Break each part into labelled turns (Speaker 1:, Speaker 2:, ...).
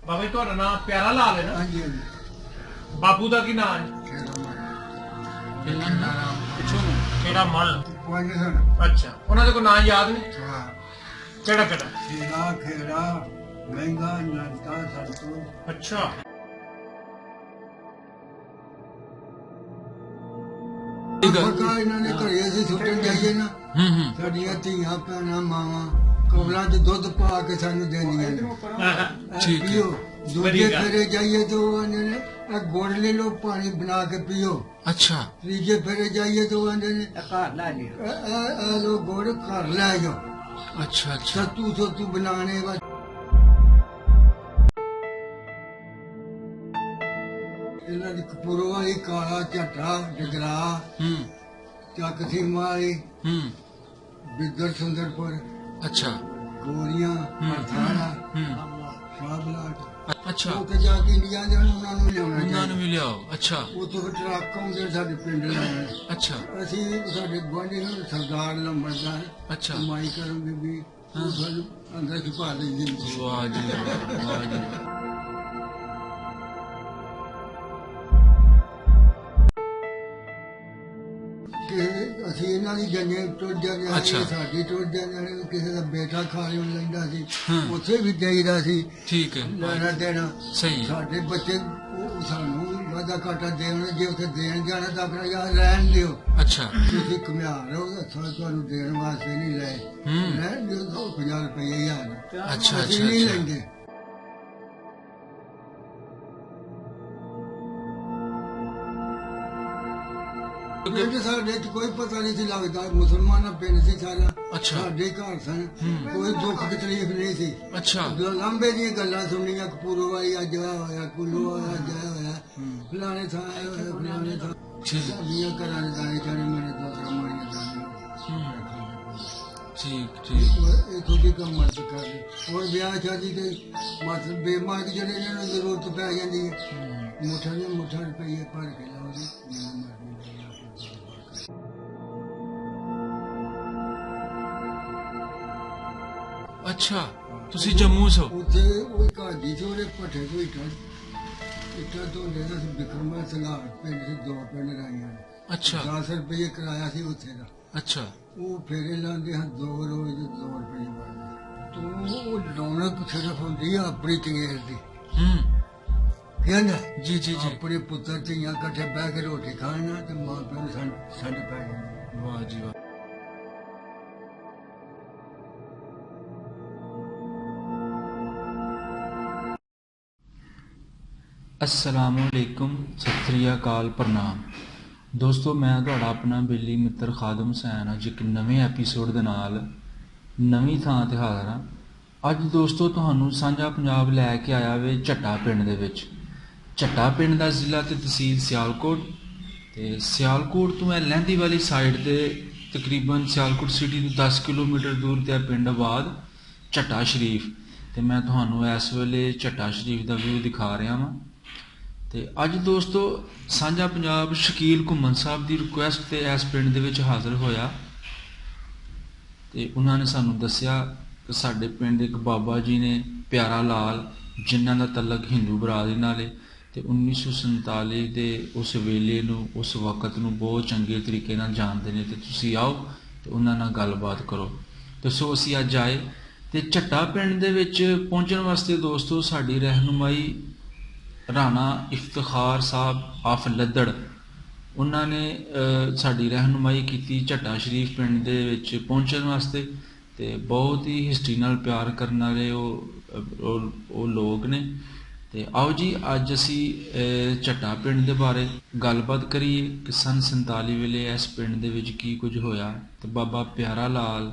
Speaker 1: ਬਾਬਾ ਜੀ ਤੁਹਾਡਾ ਨਾਮ ਪਿਆਰਾ ਲਾਲ ਹੈ ਨਾ?
Speaker 2: ਹਾਂਜੀ ਹਾਂਜੀ
Speaker 1: ਬਾਪੂ ਦਾ ਕੀ ਨਾਮ ਹੈ? ਕਿਹੜਾ ਮਲ?
Speaker 2: ਪੰਜ ਸਨ।
Speaker 1: ਅੱਛਾ, ਉਹਨਾਂ ਦੇ ਕੋਈ ਨਾਂ ਯਾਦ ਨਹੀਂ?
Speaker 2: ਹਾਂ
Speaker 1: ਕਿਹੜਾ ਕਿਹੜਾ?
Speaker 2: ਖੇੜਾ ਖੇੜਾ ਮਹਿੰਗਾ ਨੰਦਾ ਸੰਤੂ।
Speaker 1: ਅੱਛਾ,
Speaker 2: ਪੱਕਾ ਇਹਨਾਂ ਨੇ ਘਰੇ ਅਸੀਂ ਸੁੱਟਣ ਜਾਈਏ ਨਾ, ਸਾਡੀਆਂ ਧੀਆਂ ਭੈਣਾਂ ਮਾਵਾਂ ਕੌਲਾਂ 'ਚ ਦੁੱਧ ਪਾ ਕੇ ਸਾਨੂੰ ਦੇਣੀਆਂ ਨੇ।
Speaker 3: ਠੀਕ ਹੈ।
Speaker 2: ਪੀਓ। ਦੂਜੇ ਫੇਰੇ ਜਾਈਏ ਤਾਂ ਉਹ ਆਂਦੇ ਨੇ ਇਹ ਗੁੜ ਲੈ ਲਓ ਪਾਣੀ ਬਣਾ ਕੇ ਪੀਓ।
Speaker 3: ਅੱਛਾ
Speaker 2: ਤੀਜੇ ਫੇਰੇ ਜਾਈਏ ਤਾਂ ਉਹ ਆਂਦੇ ਨੇ ਘਰ ਲੈ ਲਿਓ, ਇਹ ਲੋ ਗੁੜ ਘਰ ਲੈ ਜਾਓ।
Speaker 3: ਅੱਛਾ ਅੱਛਾ
Speaker 2: ਸੱਤੂ ਬਣਾਣੇ ਵਾ। ਇਹਨਾਂ ਦੀ ਕਪੂਰੋਂ ਵਾਲੀ ਕਾਲਾ ਝੱਟਾ ਡਗਰਾ ਚੱਕ ਸੀਮਾ ਵਾਲੀ ਬਿੱਦਰ ਸੁੰਦਰਪੁਰ
Speaker 3: ਅੱਛਾ
Speaker 2: ਗੋਰੀਆਂ ਮਰਥਾਣਾ ਸ਼ਾਬਲਾਟ।
Speaker 3: ਅੱਛਾ
Speaker 2: ਉਹ ਤੇ ਜਾ ਕੇ ਇੰਡੀਆ ਦੇ ਉਹਨਾਂ ਨੂੰ ਲਿਆਉਣਾ
Speaker 3: ਉਹਨਾਂ ਨੂੰ ਵੀ ਲਿਆਓ। ਅੱਛਾ
Speaker 2: ਉੱਥੋਂ ਫਿਰ ਟਰੱਕ ਆਉਂਦੇ ਸਾਡੇ ਪਿੰਡ ਲੈਣ।
Speaker 3: ਅੱਛਾ
Speaker 2: ਅਸੀਂ ਸਾਡੇ ਗੁਆਂਢੀ ਨੂੰ ਸਰਦਾਰ ਲੰਬੜਦਾਰ
Speaker 3: ਅੱਛਾ
Speaker 2: ਕਮਾਈ ਕਰਨ ਬੀਬੀ ਉਹ ਸਾਨੂੰ ਅੰਦਰ ਛੁਪਾ ਲੈਂਦੇ ਨੇ।
Speaker 3: ਵਾਹ ਜੀ ਵਾਹ ਜੀ।
Speaker 2: ਕਿ ਅਸੀਂ ਇਹਨਾਂ ਦੀ ਜੰਨੇ ਟੁੱਟ ਜਾਂਦੇ
Speaker 3: ਅੱਛਾ।
Speaker 2: ਸਾਡੀ ਟੁੱਟ ਜਾਂਦੇ ਕਿਸੇ ਦਾ ਬੇਟਾ ਖਾ ਲੈਂਦਾ ਸੀ
Speaker 3: ਹਾਂ।
Speaker 2: ਉੱਥੇ ਵੀ ਦੇਈਦਾ ਸੀ
Speaker 3: ਠੀਕ ਹੈ
Speaker 2: ਲੈਣਾ ਦੇਣਾ।
Speaker 3: ਸਹੀ ਹੈ।
Speaker 2: ਸਾਡੇ ਬੱਚੇ ਉਹ ਸਾਨੂੰ ਵਾਦਾ ਘਾਟਾ ਦੇਣ ਜੇ ਉੱਥੇ ਦੇਣ ਜਾਣਾ ਤਾਂ ਆਪਣਾ ਯਾਰ ਰਹਿਣ ਦਿਓ,
Speaker 3: ਅੱਛਾ
Speaker 2: ਤੁਸੀਂ ਘੁਮਿਆਰ ਹੋ ਤੁਹਾਨੂੰ ਦੇਣ ਵਾਸਤੇ ਨਹੀਂ ਲੈ ਰਹਿਣ ਦਿਓ 50 ਰੁਪਏ ਯਾਰ।
Speaker 3: ਅੱਛਾ
Speaker 2: ਅਸੀਂ
Speaker 3: ਅੱਛਾ
Speaker 2: ਨਹੀਂ
Speaker 3: ਅੱਛਾ
Speaker 2: ਲੈਂਦੇ। ਪਿੰਡ ਸਾਡੇ ਚ ਕੋਈ ਪਤਾ ਨਹੀਂ ਸੀ ਲੱਗਦਾ, ਮੁਸਲਮਾਨਾਂ ਪਿੰਡ ਸੀ ਸਾਰਾ।
Speaker 3: ਅੱਛਾ।
Speaker 2: ਸਾਡੇ ਘਰ ਸਨ, ਕੋਈ ਦੁੱਖ ਤਕਲੀਫ ਨਹੀਂ ਸੀ।
Speaker 3: ਅੱਛਾ
Speaker 2: ਲਾਂਬੇ ਦੀਆਂ ਗੱਲਾਂ ਸੁਣਨੀਆਂ ਕਪੂਰੋਂ ਵਾਲੀ ਅੱਜ ਆ ਹੋਇਆ ਕੁੱਲੂ ਵਾਲਾ ਅੱਜ ਆ ਹੋਇਆ ਫਲਾਣੇ ਥਾਂ ਆਇਆ ਹੋਇਆ ਫਲਾਣੇ ਥਾਂ।
Speaker 3: ਠੀਕ
Speaker 2: ਸਾਡੀਆਂ ਘਰਾਂ ਦੇ ਦਾਣੇ ਚਾਣੇ ਮੇਰੇ ਦੋਸਤਾਂ ਮਾਰੀਆਂ ਦਾਣੇ
Speaker 3: ਠੀਕ ਠੀਕ
Speaker 2: ਇਥੋਂ ਦੀ ਕੰਮ ਮਦਦ ਕਰਦੇ। ਹੋਰ ਵਿਆਹ ਸ਼ਾਦੀ ਤੇ ਮਤ ਬੇਮਾਰ ਜਿਹੜੇ ਇਹਨਾਂ ਨੂੰ ਜ਼ਰੂਰਤ ਪੈ ਜਾਂਦੀ ਹੈ ਮੁੱਠਾ ਦੇ ਮੁੱਠਾ ਰੁਪਈਏ ਭਰ ਕੇ ਲਾਉਂਦੇ।
Speaker 3: ਅੱਛਾ ਤੁਸੀਂ ਜੰਮੂ ਸੋ?
Speaker 2: ਉੱਥੇ ਉਹ ਘਾਜੀ ਚ ਉਹਦੇ ਭੱਠੇ ਤੋਂ ਇੱਟਾਂ ਧੋਂਦੇ ਦਾ ਸੀ। ਬਿਕਰਮਾ ਸੰਘਾਰ ਪਿੰਡ ਸੀ, 2 ਪਿੰਡ ਰਾਈਆਂ ਨੇ।
Speaker 3: ਅੱਛਾ
Speaker 2: 10 ਰੁਪਏ ਕਿਰਾਇਆ ਸੀ ਉੱਥੇ ਦਾ।
Speaker 3: ਅੱਛਾ
Speaker 2: ਉਹ ਫੇਰੇ ਲਾਉਂਦੇ ਹਨ 2 ਰੋਜ਼ ਦੇ 2 ਰੁਪਏ ਬਣਦੇ। ਤੂੰ ਉਹ ਰੌਣਕ ਸਿਰਫ ਹੁੰਦੀ ਆ ਆਪਣੀ ਚੰਗੇਰ ਦੀ। ਕਹਿੰਦਾ
Speaker 3: ਜੀ ਜੀ ਜੀ
Speaker 2: ਆਪਣੇ ਪੁੱਤਰ ਧੀਆਂ ਇਕੱਠੇ ਬਹਿ ਕੇ ਰੋਟੀ ਖਾਣਾ ਤੇ ਮਾਂ ਪਿਓ ਨੂੰ ਸੰਡ ਪੈ ਜਾਂਦੀ।
Speaker 3: ਵਾਹ ਜੀ ਵਾਹ। अस्सलामुअलैकुम सत श्री अकाल प्रणाम दोस्तों, मैं तुहाडा अपना बेली मित्र खादम हुसैन अज एक नवे एपीसोड दे नाल नवीं थां ते हाज़र हां। अज दोस्तों तुहानूं सांझा पंजाब लैके आया वे झट्टा पिंड दे विच। झट्टा पिंड दा जिला ते तहसील सियालकोट ते सियालकोट तो लहंदी वाली साइड ते तकरीबन सियालकोट सिटी तो 10 किलोमीटर दूर ते पिंड आबाद झट्टा शरीफ। ते मैं तुहानूं इस वेले झट्टा शरीफ दा व्यू दिखा रहा वां। ਤੇ ਅੱਜ ਦੋਸਤੋ ਸਾਂਝਾ ਪੰਜਾਬ ਸ਼ਕੀਲ ਘੁੰਮਣ ਸਾਹਿਬ ਦੀ ਰਿਕੁਐਸਟ ਤੇ ਇਸ ਪਿੰਡ ਦੇ ਵਿੱਚ ਹਾਜ਼ਰ ਹੋਇਆ ਤੇ ਉਹਨਾਂ ਨੇ ਸਾਨੂੰ ਦੱਸਿਆ ਕਿ ਸਾਡੇ ਪਿੰਡ ਇੱਕ ਬਾਬਾ ਜੀ ਨੇ ਪਿਆਰਾ ਲਾਲ ਜਿਨ੍ਹਾਂ ਦਾ ਤਲਕ ਹਿੰਦੂ ਬਰਾਦਰੀ ਨਾਲ ਹੈ ਤੇ 1947 ਦੇ ਉਸ ਵੇਲੇ ਨੂੰ ਉਸ ਵਕਤ ਨੂੰ ਬਹੁਤ ਚੰਗੇ ਤਰੀਕੇ ਨਾਲ ਜਾਣਦੇ ਨੇ ਤੇ ਤੁਸੀਂ ਆਓ ਤੇ ਉਹਨਾਂ ਨਾਲ ਗੱਲਬਾਤ ਕਰੋ। ਤੇ ਸੋ ਅਸੀਂ ਅੱਜ ਆਏ ਤੇ ਝੱਟਾ ਪਿੰਡ ਦੇ ਵਿੱਚ ਪਹੁੰਚਣ ਵਾਸਤੇ ਦੋਸਤੋ ਸਾਡੀ ਰਹਿਨੁਮਾਈ ਰਾਣਾ ਇਫਤਖਾਰ ਸਾਹਿਬ ਆਫ ਲੱਦੜ ਉਹਨਾਂ ਨੇ ਸਾਡੀ ਰਹਿਨੁਮਾਈ ਕੀਤੀ ਝੱਟਾ ਸ਼ਰੀਫ ਪਿੰਡ ਦੇ ਵਿੱਚ ਪਹੁੰਚਣ ਵਾਸਤੇ ਤੇ ਬਹੁਤ ਹੀ ਹਿਸਟਰੀ ਨਾਲ ਪਿਆਰ ਕਰਨ ਵਾਲੇ ਉਹ ਲੋਕ ਨੇ। ਤੇ ਆਓ ਜੀ ਅੱਜ ਅਸੀਂ ਝੱਟਾ ਪਿੰਡ ਦੇ ਬਾਰੇ ਗੱਲਬਾਤ ਕਰੀਏ ਕਿ ਸੰਨ 47 ਵੇਲੇ ਇਸ ਪਿੰਡ ਦੇ ਵਿੱਚ ਕੀ ਕੁਝ ਹੋਇਆ ਤੇ ਬਾਬਾ ਪਿਆਰਾ ਲਾਲ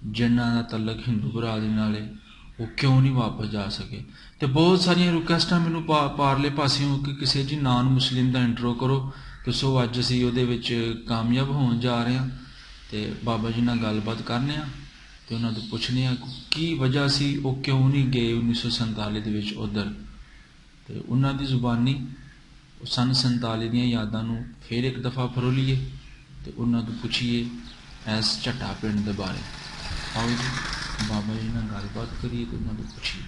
Speaker 3: ਜਿਨ੍ਹਾਂ ਦਾ ਤਲਕ ਹਿੰਦੂ ਬਰਾਦਰੀ ਨਾਲ ਹੈ ਉਹ ਕਿਉਂ ਨਹੀਂ ਵਾਪਸ ਜਾ ਸਕੇ। ਤੇ ਬਹੁਤ ਸਾਰੀਆਂ ਰਿਕੁਐਸਟਾਂ ਮੈਨੂੰ ਪਾਰਲੇ ਪਾਸਿਓਂ ਕਿ ਕਿਸੇ ਜੀ ਨਾਨ ਮੁਸਲਿਮ ਦਾ ਇੰਟਰੋ ਕਰੋ ਤੇ ਸੋ ਅੱਜ ਅਸੀਂ ਉਹਦੇ ਵਿੱਚ ਕਾਮਯਾਬ ਹੋਣ ਜਾ ਰਹੇ ਹਾਂ ਤੇ ਬਾਬਾ ਜੀ ਨਾਲ ਗੱਲਬਾਤ ਕਰਨੇ ਆ ਤੇ ਉਹਨਾਂ ਤੋਂ ਪੁੱਛਣੇ ਆ ਕੀ ਵਜ੍ਹਾ ਸੀ ਉਹ ਕਿਉਂ ਨਹੀਂ ਗਏ 1947 ਦੇ ਵਿੱਚ ਉੱਧਰ ਤੇ ਉਹਨਾਂ ਦੀ ਜ਼ੁਬਾਨੀ ਸੰਨ 47 ਦੀਆਂ ਯਾਦਾਂ ਨੂੰ ਫਿਰ ਇੱਕ ਦਫਾ ਫਰੋਲੀਏ ਤੇ ਉਹਨਾਂ ਤੋਂ ਪੁੱਛੀਏ ਇਸ ਝੱਟਾ ਪਿੰਡ ਦੇ ਬਾਰੇ। ਆਓ ਜੀ ਬਾਬਾ ਜੀ ਨਾਲ ਗੱਲਬਾਤ ਕਰੀਏ ਤੇ ਉਹਨਾਂ ਤੋਂ ਪੁੱਛੀਏ।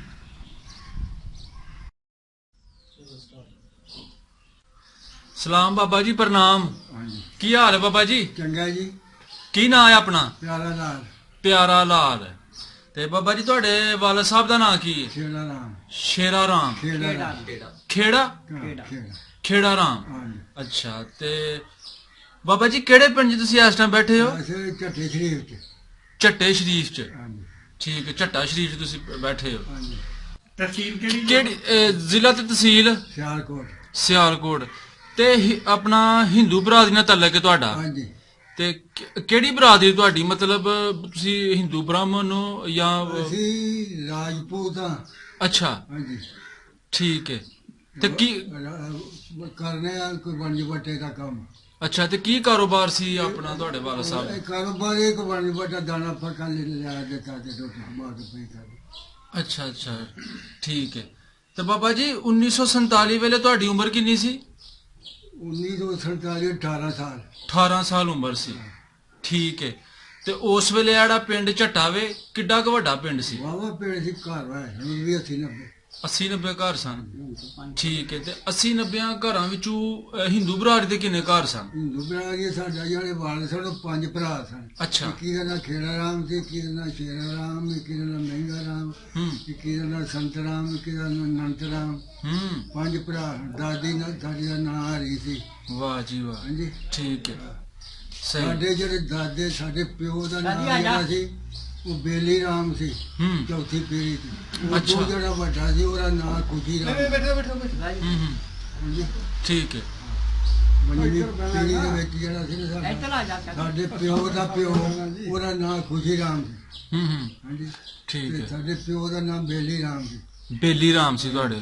Speaker 3: ਸਲਾਮ ਬਾਬਾ ਜੀ, ਪ੍ਰਣਾਮ।
Speaker 2: ਹਾਂਜੀ
Speaker 3: ਕੀ ਹਾਲ ਹੈ ਬਾਬਾ ਜੀ?
Speaker 2: ਚੰਗਾ ਜੀ।
Speaker 3: ਕੀ ਨਾਂ ਹੈ ਆਪਣਾ?
Speaker 2: ਪਿਆਰਾ ਲਾਲ
Speaker 3: ਪਿਆਰਾ ਲਾਲ। ਤੇ ਬਾਬਾ ਜੀ ਤੁਹਾਡੇ ਵਾਲਦ ਸਾਹਿਬ ਦਾ ਨਾਂ ਕੀ ਹੈ?
Speaker 2: ਖੇੜਾ ਰਾਮ
Speaker 3: ਸ਼ੇਰਾ ਰਾਮ।
Speaker 2: ਖੇੜਾ ਰਾਮ
Speaker 3: ਖੇੜਾ
Speaker 2: ਖੇੜਾ
Speaker 3: ਖੇੜਾ ਰਾਮ।
Speaker 2: ਹਾਂਜੀ
Speaker 3: ਅੱਛਾ, ਤੇ ਬਾਬਾ ਜੀ ਕਿਹੜੇ ਪਿੰਡ 'ਚ ਤੁਸੀਂ ਇਸ ਟਾਈਮ ਬੈਠੇ ਹੋ?
Speaker 2: ਅਸੀਂ ਝੱਟੇ ਸ਼ਰੀਫ ਚ।
Speaker 3: ਝੱਟੇ ਸ਼ਰੀਫ 'ਚ।
Speaker 2: ਹਾਂਜੀ
Speaker 3: ਠੀਕ ਹੈ, ਝੱਟਾ ਸ਼ਰੀਫ 'ਚ ਤੁਸੀਂ ਬੈਠੇ ਹੋ।
Speaker 2: ਹਾਂਜੀ
Speaker 1: ਤਹਿਸੀਲ ਕਿਹੜੀ
Speaker 3: ਕਿਹੜੀ ਜ਼ਿਲ੍ਹਾ ਤੇ ਤਹਿਸੀਲ?
Speaker 2: ਸਿਆਲਕੋਟ।
Speaker 3: ਸਿਆਲਕੋਟ। ਤੇ ਆਪਣਾ ਹਿੰਦੂ ਬਰਾਦਰੀ ਨਾਲ ਤਾਲੁਕ ਹੈ ਤੁਹਾਡਾ?
Speaker 2: ਹਾਂਜੀ
Speaker 3: ਤੇ ਕਿਹੜੀ ਬਰਾਦਰੀ ਤੁਹਾਡੀ? ਮਤਲਬ ਤੁਸੀਂ ਹਿੰਦੂ ਬ੍ਰਾਹਮਣ ਹੋ ਜਾਂ?
Speaker 2: ਅਸੀਂ ਰਾਜਪੂਤ ਹਾਂ।
Speaker 3: ਅੱਛਾ,
Speaker 2: ਹਾਂਜੀ
Speaker 3: ਠੀਕ ਹੈ। ਤੇ ਕੀ
Speaker 2: ਕਰਨੇ ਆ ਕੋਈ ਵੰਜ ਵਟੇ ਦਾ ਕੰਮ।
Speaker 3: ਅੱਛਾ, ਤੇ ਕੀ ਕਾਰੋਬਾਰ ਸੀ ਆਪਣਾ ਤੁਹਾਡੇ ਵਾਲਦ ਸਾਹਿਬ
Speaker 2: ਇਹ
Speaker 3: ਦਾ?
Speaker 2: ਕਾਰੋਬਾਰ ਇੱਕ ਵੰਜ ਵਟਾ ਦਾਣਾ ਫੱਕਾ ਲਿਆ ਦਿੱਤਾ ਤੇ ਰੋਟੀ ਖਵਾ ਕੇ ਪਈ ਕਰ।
Speaker 3: ਅੱਛਾ ਅੱਛਾ, ਠੀਕ ਹੈ। ਤੇ ਬਾਬਾ ਜੀ 1947 ਵੇਲੇ ਤੁਹਾਡੀ ਉਮਰ ਕਿੰਨੀ ਸੀ?
Speaker 2: 1947 18 ਸਾਲ।
Speaker 3: 18 ਸਾਲ ਉਮਰ ਸੀ। ਠੀਕ ਹੈ। ਤੇ ਉਸ ਵੇਲੇ ਜਿਹੜਾ ਪਿੰਡ ਝੱਟਾਵੇ ਕਿੱਡਾ ਕੁ ਵੱਡਾ ਪਿੰਡ ਸੀ?
Speaker 2: ਵਾਵਾ ਪਿੰਡ ਸੀ ਘਰ ਹੈ ਹੁਣ ਵੀ
Speaker 3: 80-90 ਘਰ ਸਨ। ਠੀਕ ਹੈ। ਤੇ 80-90 ਘਰਾਂ ਵਿੱਚੋਂ ਹਿੰਦੂ ਬਰਾਦਰੀ ਦੇ ਕਿੰਨੇ ਘਰ ਸਨ?
Speaker 2: ਹਿੰਦੂ ਭਰਾ ਜੀ ਸਾਡਾ ਜਿਹੜੇ ਵਾਲਦ ਸਨ ਉਹ 5 ਭਰਾ ਸਨ।
Speaker 3: ਅੱਛਾ।
Speaker 2: ਇੱਕ ਦਾ ਨਾਂ ਖੇੜਾ ਰਾਮ ਸੀ, ਇੱਕ ਦਾ ਨਾਂ ਸ਼ੇਰਾ ਰਾਮ, ਇੱਕ ਦਾ ਨਾਂ ਮਹਿੰਗਾ ਰਾਮ,
Speaker 3: ਹੂੰ
Speaker 2: ਇੱਕ ਦਾ ਨਾਂ ਸੰਤ ਰਾਮ, ਇੱਕ ਦਾ ਨਾਂ ਅਨੰਤ ਰਾਮ।
Speaker 3: ਹੂੰ।
Speaker 2: 5 ਭਰਾ। ਦਾਦੀ ਨਾਲ ਸਾਡੀ ਦਾ ਨਾਂ ਹਰੀ ਸੀ।
Speaker 3: ਵਾਹ ਜੀ ਵਾਹ।
Speaker 2: ਹਾਂਜੀ
Speaker 3: ਠੀਕ ਹੈ, ਸਹੀ।
Speaker 2: ਸਾਡੇ ਜਿਹੜੇ ਦਾਦੇ ਸਾਡੇ ਪਿਓ ਦਾ ਨਾਂ ਜਿਹੜਾ ਸੀ ਉਹ ਬੇਲੀ ਰਾਮ ਸੀ।
Speaker 3: ਹੂੰ
Speaker 2: ਚੌਥੀ ਪੀੜ੍ਹੀ ਤੇ ਉਹ
Speaker 3: ਅੱਛਾ।
Speaker 2: ਤੋਂ ਜਿਹੜਾ ਵੱਡਾ ਸੀ ਉਹਦਾ ਨਾਂ ਖੁਸ਼ੀ ਰਾਮ।
Speaker 3: ਹੂੰ।
Speaker 2: ਹਾਂਜੀ
Speaker 3: ਠੀਕ ਹੈ।
Speaker 2: ਪੰਜਵੀਂ ਪੀੜ੍ਹੀ ਦੇ ਵਿੱਚ ਜਿਹੜਾ ਸੀ ਨਾ ਸਾਡੇ ਪਿਓ ਦਾ ਪਿਓ ਉਹਦਾ ਨਾਂ ਖੁਸ਼ੀ ਰਾਮ ਸੀ।
Speaker 3: ਹੂੰ।
Speaker 2: ਹਾਂਜੀ
Speaker 3: ਠੀਕ
Speaker 2: ਤੇ
Speaker 3: ਹੈ।
Speaker 2: ਸਾਡੇ ਪਿਓ ਦਾ ਨਾਮ ਬੇਲੀ ਰਾਮ ਸੀ।
Speaker 3: ਬੇਲੀ ਰਾਮ ਸੀ ਤੁਹਾਡੇ?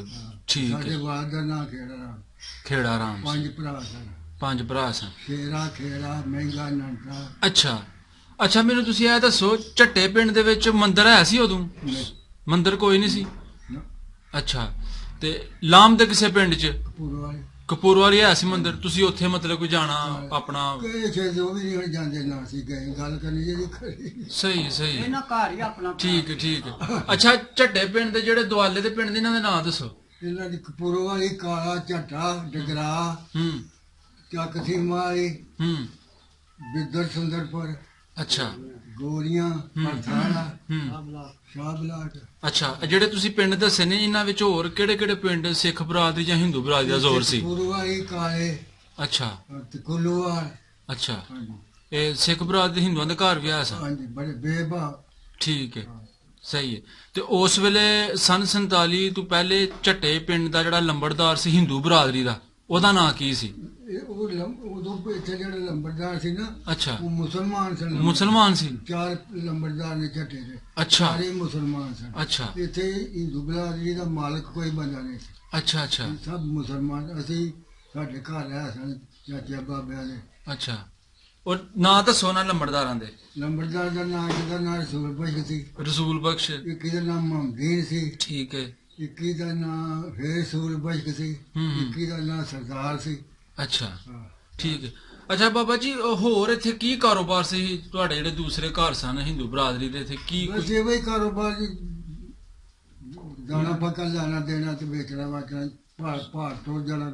Speaker 3: ਠੀਕ
Speaker 2: ਸਾਡੇ
Speaker 3: ਹੈ।
Speaker 2: ਬਾਦ ਦਾ ਨਾਮ ਖੇੜਾ ਰਾਮ।
Speaker 3: ਖੇੜਾ ਰਾਮ ਸੀ।
Speaker 2: 5 ਭਰਾ ਸਨ।
Speaker 3: 5 ਭਰਾ ਸਨ।
Speaker 2: ਸ਼ੇਰਾ ਖੇੜਾ ਮਹਿੰਗਾ ਨੰਟਾ।
Speaker 3: ਅੱਛਾ ਅੱਛਾ, ਮੈਨੂੰ ਤੁਸੀਂ ਇਹ ਦੱਸੋ ਝੱਟੇ ਪਿੰਡ ਦੇ ਵਿੱਚ ਮੰਦਿਰ ਹੈ ਸੀ ਉਦੋਂ? ਮੰਦਿਰ ਕੋਈ ਨਹੀਂ ਸੀ?
Speaker 2: ਨਾ
Speaker 3: ਅੱਛਾ। ਤੇ ਲਾਮ ਦੇ ਕਿਸੇ ਪਿੰਡ 'ਚ
Speaker 2: ਪੂਰੋ ਵਾਲੇ
Speaker 3: ਕਪੂਰ ਵਾਲੀ ਹੈ ਸੀ ਮੰਦਿਰ? ਤੁਸੀਂ ਉੱਥੇ ਮਤਲਬ ਕੋਈ ਜਾਣਾ ਆਪਣਾ?
Speaker 2: ਕਈ ਛੇ ਉਹ ਵੀ ਨਹੀਂ ਹੁਣ ਜਾਂਦੇ ਨਾ ਸੀ ਗਏ ਗੱਲ ਕਰਨੀ ਜਿਹੜੀ ਖੜੀ।
Speaker 3: ਸਹੀ ਸਹੀ।
Speaker 4: ਇਹਨਾਂ ਘਰ ਹੀ ਆਪਣਾ
Speaker 3: ਠੀਕ ਹੈ ਠੀਕ ਹੈ। ਅੱਛਾ, ਝੱਟੇ ਪਿੰਡ ਦੇ ਜਿਹੜੇ ਦੁਆਲੇ ਦੇ ਪਿੰਡ ਦੇ ਇਹਨਾਂ ਦੇ ਨਾਂ ਦੱਸੋ।
Speaker 2: ਇਹਨਾਂ ਦੀ ਕਪੂਰੋ ਵਾਲੀ ਕਾਲਾ ਝੱਟਾ ਡਗਰਾ
Speaker 3: ਹੂੰ
Speaker 2: ਚੱਕ ਸੀਮਾ ਵਾਲੀ
Speaker 3: ਹੂੰ।
Speaker 2: ਬਿੱਦਰ ਸੁੰਦਰਪੁਰ
Speaker 3: ਅੱਛਾ।
Speaker 2: ਗੋਲੀਆਂ ਪਰਥਾਣਾ
Speaker 3: ਹੂੰ।
Speaker 2: ਸ਼ਾਹਬਲਾਟ।
Speaker 3: ਅੱਛਾ, ਇਹ ਜਿਹੜੇ ਤੁਸੀਂ ਪਿੰਡ ਦੱਸੇ ਨੇ ਇਹਨਾਂ ਵਿੱਚ ਹੋਰ ਕਿਹੜੇ ਕਿਹੜੇ ਪਿੰਡ ਸਿੱਖ ਬਰਾਦਰੀ ਜਾਂ ਹਿੰਦੂ ਬਰਾਦਰੀ ਦਾ ਜ਼ੋਰ ਸੀ?
Speaker 2: ਕਪੂਰੋ ਵਾਲੀ ਕਾਲੇ
Speaker 3: ਅੱਛਾ
Speaker 2: ਤੇ ਕੁੱਲੂਵਾਲ।
Speaker 3: ਅੱਛਾ।
Speaker 2: ਹਾਂਜੀ
Speaker 3: ਇਹ ਸਿੱਖ ਬਰਾਦਰੀ ਹਿੰਦੂਆਂ ਦੇ ਘਰ ਵਿਆਹ ਸਨ?
Speaker 2: ਹਾਂਜੀ ਬੜੇ ਬੇਬਾ।
Speaker 3: ਠੀਕ ਹੈ, ਸਹੀ ਹੈ। ਤੇ ਉਸ ਵੇਲੇ ਸਨ 47 ਤੋਂ ਪਹਿਲੇ ਝੱਟੇ ਪਿੰਡ ਦਾ ਜਿਹੜਾ ਲੰਬੜਦਾਰ ਸੀ ਹਿੰਦੂ ਬਰਾਦਰੀ ਦਾ, ਉਹਦਾ ਨਾਂ ਕੀ ਸੀ?
Speaker 2: ਉਦੋਂ ਇੱਥੇ ਜਿਹੜੇ ਲੰਬੜਦਾਰ ਸੀ ਨਾ
Speaker 3: ਅੱਛਾ,
Speaker 2: ਉਹ ਮੁਸਲਮਾਨ ਸਨ।
Speaker 3: ਮੁਸਲਮਾਨ ਸੀ?
Speaker 2: 4 ਲੰਬੜਦਾਰ ਨੇ ਝੱਟੇ ਦੇ
Speaker 3: ਅੱਛਾ
Speaker 2: ਸਾਰੇ ਮੁਸਲਮਾਨ ਸਨ।
Speaker 3: ਅੱਛਾ
Speaker 2: ਇੱਥੇ ਹਿੰਦੂ ਬਰਾਦਰੀ ਦਾ ਮਾਲਕ ਕੋਈ ਬੰਦਾ ਨਹੀਂ ਸੀ।
Speaker 3: ਅੱਛਾ ਅੱਛਾ
Speaker 2: ਸਭ ਮੁਸਲਮਾਨ। ਅਸੀਂ ਸਾਡੇ ਘਰ ਆਇਆ ਸਨ ਚਾਚਾ ਬਾਬਿਆਂ ਦੇ।
Speaker 3: ਅੱਛਾ। ਔਰ ਨਾਂ ਦੱਸੋ ਨਾ ਲੰਬੜਦਾਰਾਂ ਦੇ।
Speaker 2: ਲੰਬੜਦਾਰ ਦਾ ਨਾਂ ਜਿਹਦਾ ਨਾਂ ਰਸੂਲ ਬਖਸ਼ ਸੀ।
Speaker 3: ਰਸੂਲ ਬਖਸ਼।
Speaker 2: ਇੱਕ ਦਾ ਨਾਮ ਮਹਮਦੀਨ ਸੀ।
Speaker 3: ਠੀਕ ਹੈ।
Speaker 2: ਇੱਕ ਦਾ ਨਾਂ ਫੇਰ ਰਸੂਲ ਬਖਸ਼ ਸੀ।
Speaker 3: ਹੂੰ।
Speaker 2: ਇੱਕ ਦਾ ਨਾਂ ਸਰਦਾਰ ਸੀ।
Speaker 3: ਅੱਛਾ,
Speaker 2: ਹਾਂ।
Speaker 3: ਠੀਕ ਹੈ। ਅੱਛਾ ਬਾਬਾ ਜੀ, ਹੋਰ ਇੱਥੇ ਕੀ ਕਾਰੋਬਾਰ ਸੀ ਤੁਹਾਡੇ ਜਿਹੜੇ ਦੂਸਰੇ ਘਰ ਸਨ ਹਿੰਦੂ ਬਰਾਦਰੀ ਦੇ? ਇੱਥੇ ਕੀ
Speaker 2: ਬਸ ਇਹੋ ਹੀ ਕਾਰੋਬਾਰ ਜੀ। ਦਾਣਾ ਪੱਕਾ ਲੈਣਾ ਦੇਣਾ ਤੇ ਵੇਚਣਾ ਵਾਚਣਾ। ਭਾਰ ਤੋਂ ਜਾਣਾ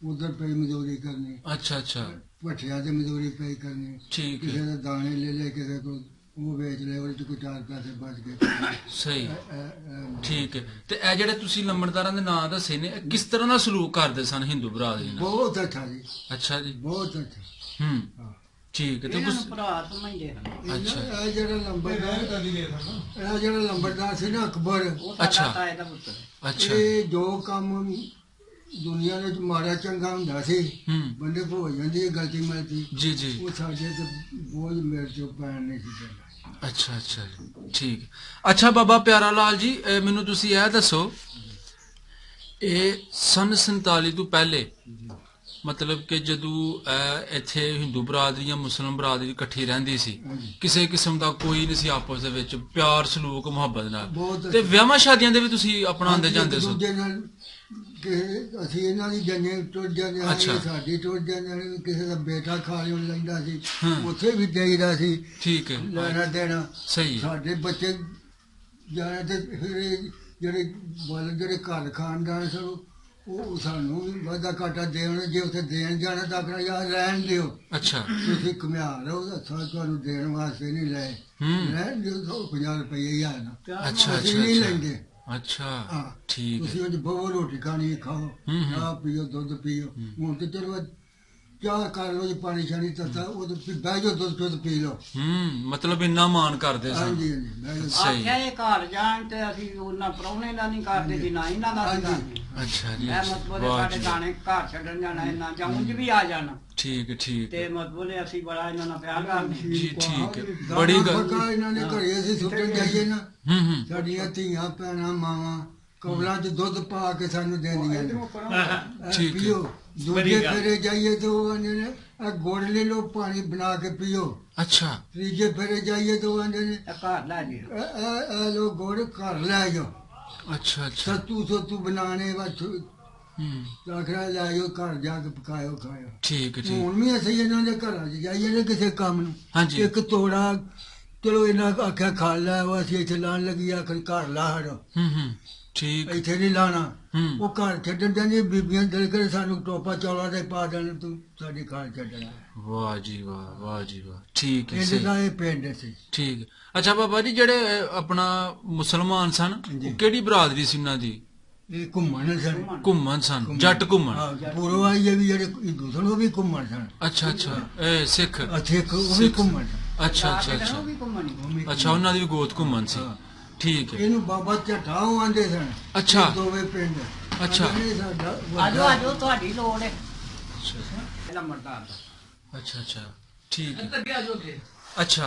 Speaker 2: ਉਧਰ ਪਈ ਮਜ਼ਦੂਰੀ ਕਰਨੀ।
Speaker 3: ਅੱਛਾ ਅੱਛਾ,
Speaker 2: ਭੱਠਿਆਂ ਤੇ ਮਜ਼ਦੂਰੀ ਪਈ ਕਰਨੀ।
Speaker 3: ਠੀਕ
Speaker 2: ਕਿਸੇ
Speaker 3: ਹੈ,
Speaker 2: ਦੇ ਦਾਣੇ ਲੈ ਲੈ ਕਿਸੇ ਕੋਲ ਉਹ ਵੇਚ ਲਏ ਉਹਦੇ ਚ ਕੋਈ 4 ਪੈਸੇ ਬਚ ਗਏ।
Speaker 3: ਸਹੀ, ਠੀਕ ਹੈ। ਤੇ ਇਹ ਜਿਹੜੇ ਤੁਸੀਂ ਲੰਬੜਦਾਰਾਂ ਦੇ ਨਾਂ ਦੱਸੇ ਨੇ, ਇਹ ਕਿਸ ਤਰ੍ਹਾਂ ਦਾ ਸਲੂਕ ਕਰਦੇ ਸਨ ਹਿੰਦੂ ਬਰਾਦਰੀ ਨਾਲ?
Speaker 2: ਬਹੁਤ ਅੱਛਾ ਜੀ
Speaker 3: ਅੱਛਾ ਜੀ।
Speaker 2: ਬਹੁਤ ਅੱਛਾ।
Speaker 3: ਹੂੰ
Speaker 2: ਹਾਂ।
Speaker 3: ਠੀਕ ਹੈ। ਤੇ
Speaker 4: ਇਹਨਾਂ ਨੂੰ
Speaker 3: ਤੁਸੀਂ
Speaker 4: ਭਰਾ ਸਮਝਦੇ ਹਨ।
Speaker 3: ਅੱਛਾ।
Speaker 2: ਇਹ ਜਿਹੜਾ ਲੰਬੜਦਾਰ ਸੀ ਨਾ ਅਕਬਰ,
Speaker 4: ਉਹ
Speaker 3: ਅੱਛਾ।
Speaker 4: ਸਾਡਾ ਤਾਏ ਦਾ ਪੁੱਤਰ।
Speaker 3: ਅੱਛਾ।
Speaker 2: ਇਹ ਜੋ ਕੰਮ ਦੁਨੀਆ ਵਿੱਚ ਮਾੜਾ ਚੰਗਾ ਹੁੰਦਾ ਸੀ
Speaker 3: ਹੂੰ।
Speaker 2: ਬੰਦੇ ਭੁੱਲ ਜਾਂਦੀ ਹੈ ਗਲਤੀ ਮਲਤੀ।
Speaker 3: ਜੀ ਜੀ।
Speaker 2: ਉਹ ਸਾਡੇ ਤੇ ਬੋਝ ਮੇਰੇ ਚੋਂ ਪੈਣ ਨਹੀਂ ਸੀ ਦਿੰਦਾ।
Speaker 3: ਅੱਛਾ ਅੱਛਾ ਜੀ, ਠੀਕ ਹੈ। ਅੱਛਾ ਬਾਬਾ ਪਿਆਰਾ ਲਾਲ ਜੀ, ਮੈਨੂੰ ਤੁਸੀਂ ਇਹ ਦੱਸੋ, ਇਹ ਸਨ 47 ਤੋਂ ਪਹਿਲੇ ਮਤਲਬ ਕਿ ਜਦੋਂ ਇੱਥੇ ਹਿੰਦੂ ਬਰਾਦਰੀ ਜਾਂ ਮੁਸਲਮਾਨ ਬਰਾਦਰੀ ਇਕੱਠੀ ਰਹਿੰਦੀ ਸੀ,
Speaker 2: ਹਾਂਜੀ।
Speaker 3: ਕਿਸੇ ਕਿਸਮ ਦਾ ਕੋਈ ਨਹੀਂ ਸੀ ਆਪਸ ਦੇ ਵਿੱਚ ਪਿਆਰ ਸਲੂਕ ਮੁਹੱਬਤ ਨਾਲ,
Speaker 2: ਬਹੁਤ
Speaker 3: ਤੇ ਵਿਆਹਾਂ ਸ਼ਾਦੀਆਂ ਦੇ ਵੀ ਤੁਸੀਂ ਅਪਣਾਉਂਦੇ ਜਾਂਦੇ ਸੋ?
Speaker 2: ਦੂਜੇ ਨਾਲ ਕਿ ਅਸੀਂ ਇਹਨਾਂ ਦੀ ਜੰਨੇ ਟੁੱਟ ਜਾਂਦੇ ਹਾਂ,
Speaker 3: ਅੱਛਾ।
Speaker 2: ਇਹ ਸਾਡੀ ਟੁੱਟ ਜਾਂਦੇ ਨੇ। ਕਿਸੇ ਦਾ ਬੇਟਾ ਖਾ ਲਿਓ ਲੈਂਦਾ ਸੀ,
Speaker 3: ਹਾਂ।
Speaker 2: ਉੱਥੇ ਵੀ ਦੇਈਦਾ ਸੀ
Speaker 3: ਠੀਕ ਹੈ,
Speaker 2: ਲੈਣਾ ਦੇਣਾ।
Speaker 3: ਸਹੀ ਹੈ।
Speaker 2: ਸਾਡੇ ਬੱਚੇ ਜਾਣੇ ਤੇ ਫਿਰ ਇਹ ਜਿਹੜੇ ਵੱਲ ਜਿਹੜੇ ਘਰ ਖਾਨਦਾਨ ਸਨ ਉਹ ਸਾਨੂੰ ਵੀ ਵਾਧਾ ਘਾਟਾ ਦੇਣ, ਜੇ ਉੱਥੇ ਦੇਣ ਜਾਣਾ ਤਾਂ ਆਪਣਾ ਯਾਰ ਰਹਿਣ ਦਿਓ,
Speaker 3: ਅੱਛਾ
Speaker 2: ਤੁਸੀਂ ਘੁਮਿਆਰ ਹੋ ਤਾਂ ਤੁਹਾਨੂੰ ਦੇਣ ਵਾਸਤੇ ਨਹੀਂ ਲਏ, ਰਹਿਣ ਦਿਓ 50 ਰੁਪਏ ਹੀ ਨਾ,
Speaker 3: ਅੱਛਾ
Speaker 2: ਅਸੀਂ
Speaker 3: ਅੱਛਾ
Speaker 2: ਨਹੀਂ
Speaker 3: ਅੱਛਾ
Speaker 2: ਲੈਂਦੇ।
Speaker 3: ਅੱਛਾ
Speaker 2: ਹਾਂ
Speaker 3: ਠੀਕ ਹੈ
Speaker 2: ਤੁਸੀਂ ਅੱਜ ਬਹੁਤ ਰੋਟੀ ਖਾਣੀ ਖਾਓ, ਚਾਹ ਪੀਓ, ਦੁੱਧ ਪੀਓ, ਹੁਣ ਤੇ ਚਲੋ ਚਾਹ ਕਰ ਲਓ ਜੀ, ਪਾਣੀ ਛਾਣੀ ਤੱਤਾ ਉਹ ਤੇ ਬਹਿ ਜਾਓ, ਦੁੱਧ ਪੀ ਲਓ।
Speaker 3: ਮਤਲਬ ਇੰਨਾ ਮਾਣ ਕਰਦੇ ਸਨ।
Speaker 2: ਹਾਂਜੀ ਹਾਂਜੀ ਬਹਿ ਜਾਓ।
Speaker 3: ਸਹੀ।
Speaker 4: ਆਖਿਆ ਇਹ ਘਰ ਜਾਣ ਤੇ ਅਸੀਂ ਉਹਨਾਂ ਪ੍ਰਾਹੁਣੇ ਦਾ ਨਹੀਂ ਕਰਦੇ ਜੀ, ਨਾ ਇਹਨਾਂ ਦਾ ਅਸੀਂ ਕਰਦੇ।
Speaker 3: ਅੱਛਾ ਜੀ
Speaker 4: ਇਹ ਮਤਲਬ
Speaker 3: ਵਾਹ
Speaker 4: ਸਾਡੇ
Speaker 3: ਜੀ
Speaker 4: ਦਾਣੇ ਘਰ ਛੱਡਣ ਜਾਣਾ ਇਹਨਾਂ ਜਾਂ ਉਂਝ ਵੀ ਆ ਜਾਣਾ,
Speaker 3: ਠੀਕ ਹੈ ਠੀਕ
Speaker 4: ਤੇ
Speaker 3: ਹੈ
Speaker 4: ਮਤਲਬ ਅਸੀਂ ਬੜਾ ਇਹਨਾਂ ਨਾਲ ਪਿਆਰ ਕਰਦੇ।
Speaker 3: ਜੀ ਠੀਕ ਹੈ
Speaker 2: ਦਾਣਾ
Speaker 3: ਬੜੀ ਗੱਲ
Speaker 2: ਫੱਕਾ ਇਹਨਾਂ ਨੇ ਘਰੇ ਅਸੀਂ ਸੁੱਟਣ ਜਾਈਏ ਨਾ,
Speaker 3: ਹੂੰ
Speaker 2: ਸਾਡੀਆਂ ਧੀਆਂ ਭੈਣਾਂ ਮਾਵਾਂ ਕੌਲਾਂ 'ਚ ਦੁੱਧ ਪਾ ਕੇ ਸਾਨੂੰ ਦਿੰਦੀਆਂ ਨੇ,
Speaker 3: ਠੀਕ ਹੈ।
Speaker 2: ਪੀਓ।
Speaker 1: ਬੜੀ
Speaker 2: ਦੂਜੇ
Speaker 1: ਗੱਲ।
Speaker 2: ਫੇਰੇ ਜਾਈਏ ਤਾਂ ਉਹ ਆਂਦੇ ਨੇ ਆ ਗੁੜ ਲੈ ਲਓ, ਪਾਣੀ ਬਣਾ ਕੇ ਪੀਓ।
Speaker 3: ਅੱਛਾ
Speaker 2: ਤੀਜੇ ਫੇਰੇ ਜਾਈਏ ਤਾਂ ਉਹ ਆਂਦੇ ਨੇ
Speaker 4: ਇਹ ਘਰ ਲੈ ਜੀ
Speaker 2: ਇਹ ਲੋ ਗੁੜ ਘਰ ਲੈ ਜਾਓ,
Speaker 3: ਅੱਛਾ ਅੱਛਾ
Speaker 2: ਸੱਤੂ ਬਣਾਣੇ ਬਸ
Speaker 3: ਹੂੰ
Speaker 2: ਆਖਰਾ ਲੈ ਜਾਓ, ਘਰ ਜਾ ਕੇ ਪਕਾਇਓ ਖਾਇਓ।
Speaker 3: ਠੀਕ ਹੈ ਠੀਕ
Speaker 2: ਹੁਣ ਵੀ ਅਸੀਂ ਇਹਨਾਂ ਦੇ ਘਰਾਂ 'ਚ ਜਾਈਏ ਨਾ ਕਿਸੇ ਕੰਮ ਨੂੰ,
Speaker 3: ਹਾਂਜੀ।
Speaker 2: ਇੱਕ ਤੋੜਾ ਚਲੋ ਇਹਨਾਂ ਆਖਿਆ ਖਾ ਲੈ, ਉਹ ਅਸੀਂ ਇੱਥੇ ਲਾਣ ਲੱਗੀ ਆਖਰ ਘਰ ਲਾ ਹੜੋ,
Speaker 3: ਠੀਕ
Speaker 2: ਇੱਥੇ ਨਹੀਂ ਲਾਣਾ।
Speaker 3: ਹੂੰ
Speaker 2: ਉਹ ਘਰ ਛੱਡਣ ਜਾਂਦੀ, ਬੀਬੀਆਂ ਦਿਲ ਕਰੇ ਸਾਨੂੰ ਟੋਪਾ ਚੌਲਾਂ ਦੇ ਪਾ ਦੇਣ, ਤੂੰ ਸਾਡੀ ਖਾਲ ਛੱਡਣਾ।
Speaker 3: ਵਾਹ ਜੀ ਵਾਹ ਵਾਹ ਜੀ ਵਾਹ ਠੀਕ ਹੈ
Speaker 2: ਪਿੰਡ
Speaker 3: ਸਹੀ
Speaker 2: ਦਾ ਇਹ ਪਿੰਡ ਸੀ।
Speaker 3: ਠੀਕ ਹੈ। ਅੱਛਾ ਬਾਬਾ ਜੀ ਜਿਹੜੇ ਆਪਣਾ ਮੁਸਲਮਾਨ ਸਨ
Speaker 2: ਜੀ।
Speaker 3: ਉਹ ਕਿਹੜੀ ਬਰਾਦਰੀ ਸੀ ਉਹਨਾਂ ਦੀ?
Speaker 2: ਇਹ ਘੁੰਮਣ ਸਨ,
Speaker 3: ਘੁੰਮਣ ਸਨ, ਜੱਟ ਘੁੰਮਣ।
Speaker 2: ਹਾਂ ਪੂਰਵ ਆਈਏ ਵੀ ਜਿਹੜੇ ਹਿੰਦੂ ਸਨ ਉਹ ਵੀ ਘੁੰਮਣ ਸਨ,
Speaker 3: ਅੱਛਾ ਅੱਛਾ ਇਹ ਸਿੱਖ
Speaker 2: ਇੱਥੇ ਉਹ ਵੀ ਘੁੰਮਣ ਸਨ।
Speaker 3: ਅੱਛਾ ਅੱਛਾ ਅੱਛਾ
Speaker 4: ਉਹ ਵੀ ਘੁੰਮਣੀ।
Speaker 2: ਉਹ ਵੀ
Speaker 3: ਅੱਛਾ ਉਹਨਾਂ ਦੀ ਵੀ ਗੋਤ ਘੁੰਮਣ ਸੀ।
Speaker 2: ਹਾਂ।
Speaker 3: ਠੀਕ ਹੈ
Speaker 2: ਇਹਨੂੰ ਬਾਬਾ ਝੱਠਾਓ ਆਂਦੇ ਸਨ।
Speaker 3: ਅੱਛਾ।
Speaker 2: ਇਹ ਦੋਵੇਂ ਪਿੰਡ
Speaker 3: ਅੱਛਾ।
Speaker 2: ਆਂਦੇ ਨੇ ਸਾਡਾ ਵੱਡਾ-
Speaker 4: ਆਜੋ ਆਜੋ ਤੁਹਾਡੀ ਲੋੜ ਹੈ ਇਹਦਾ ਮਰਦਾਰ ਦਾ।
Speaker 3: ਅੱਛਾ ਅੱਛਾ ਠੀਕ ਹੈ। ਅੱਛਾ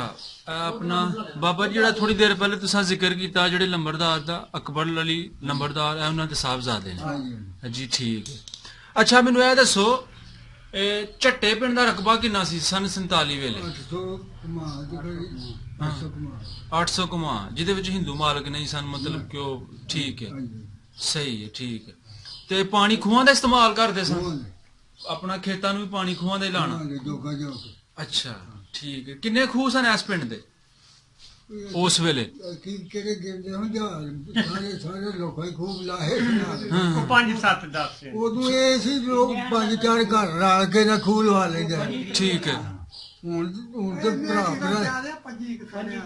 Speaker 3: ਆਪਣਾ ਬਾਬਾ ਜੀ ਜਿਹੜਾ ਥੋੜੀ ਦੇਰ ਪਹਿਲੇ ਤੁਸੀਂ ਜ਼ਿਕਰ ਕੀਤਾ ਜਿਹੜੇ ਲੰਬੜਦਾਰ ਦਾ ਅਕਬਰ ਅਲੀ ਲੰਬੜਦਾਰ ਹੈ ਉਹਨਾਂ ਦੇ ਸਾਹਿਬਜ਼ਾਦੇ ਨੇ।
Speaker 2: ਹਾਂਜੀ
Speaker 3: ਜੀ ਠੀਕ ਹੈ। ਅੱਛਾ ਮੈਨੂੰ ਇਹ ਦੱਸੋ ਇਹ ਝੱਟੇ ਪਿੰਡ ਦਾ ਰਕਬਾ ਕਿੰਨਾ ਸੀ ਸਨ 47 ਵੇਲੇ?
Speaker 2: 800 ਕਮਾਲ ਦੀ ਕੋਈ 800 ਕਮਾਲ।
Speaker 3: 800 ਕਮਾ ਜਿਹਦੇ ਵਿੱਚ ਹਿੰਦੂ ਮਾਲਕ ਨਹੀਂ ਸਨ, ਮਤਲਬ ਕਿ ਉਹ ਠੀਕ ਹੈ
Speaker 2: ਹਾਂਜੀ
Speaker 3: ਸਹੀ ਹੈ ਠੀਕ ਹੈ। ਤੇ ਪਾਣੀ ਖੂਹਾਂ ਦਾ ਇਸਤੇਮਾਲ ਕਰਦੇ ਸਨ?
Speaker 2: ਉਹ
Speaker 3: ਆਪਣਾ ਖੇਤਾਂ ਨੂੰ ਵੀ ਪਾਣੀ ਖੂਹਾਂ ਦਾ ਹੀ ਲਾਣਾ?
Speaker 2: ਜੋਗਾ ਜੋਗ
Speaker 3: ਅੱਛਾ ਠੀਕ ਹੈ। ਕਿੰਨੇ ਖੂਹ ਸਨ ਇਸ ਪਿੰਡ ਦੇ ਉਸ ਵੇਲੇ?
Speaker 2: ਕੀ ਕਿਹੜੇ ਗਿਰਦੇ ਹੋ ਜਾਂ ਸਾਰੇ ਲੋਕਾਂ ਹੀ ਖੂਬ ਲਾਹੇ ਬਣਾ
Speaker 1: ਉਹ 5 7 10
Speaker 2: ਉਦੋਂ ਇਹ ਸੀ ਲੋਕ 5-4 ਘਰ ਰਲ ਕੇ ਨਾ ਖੂਹ ਲਵਾ ਲੈਂਦੇ।
Speaker 3: ਠੀਕ ਹੈ
Speaker 2: ਹੁਣ ਤੇ ਭਰਾ
Speaker 4: ਪੰਜੀ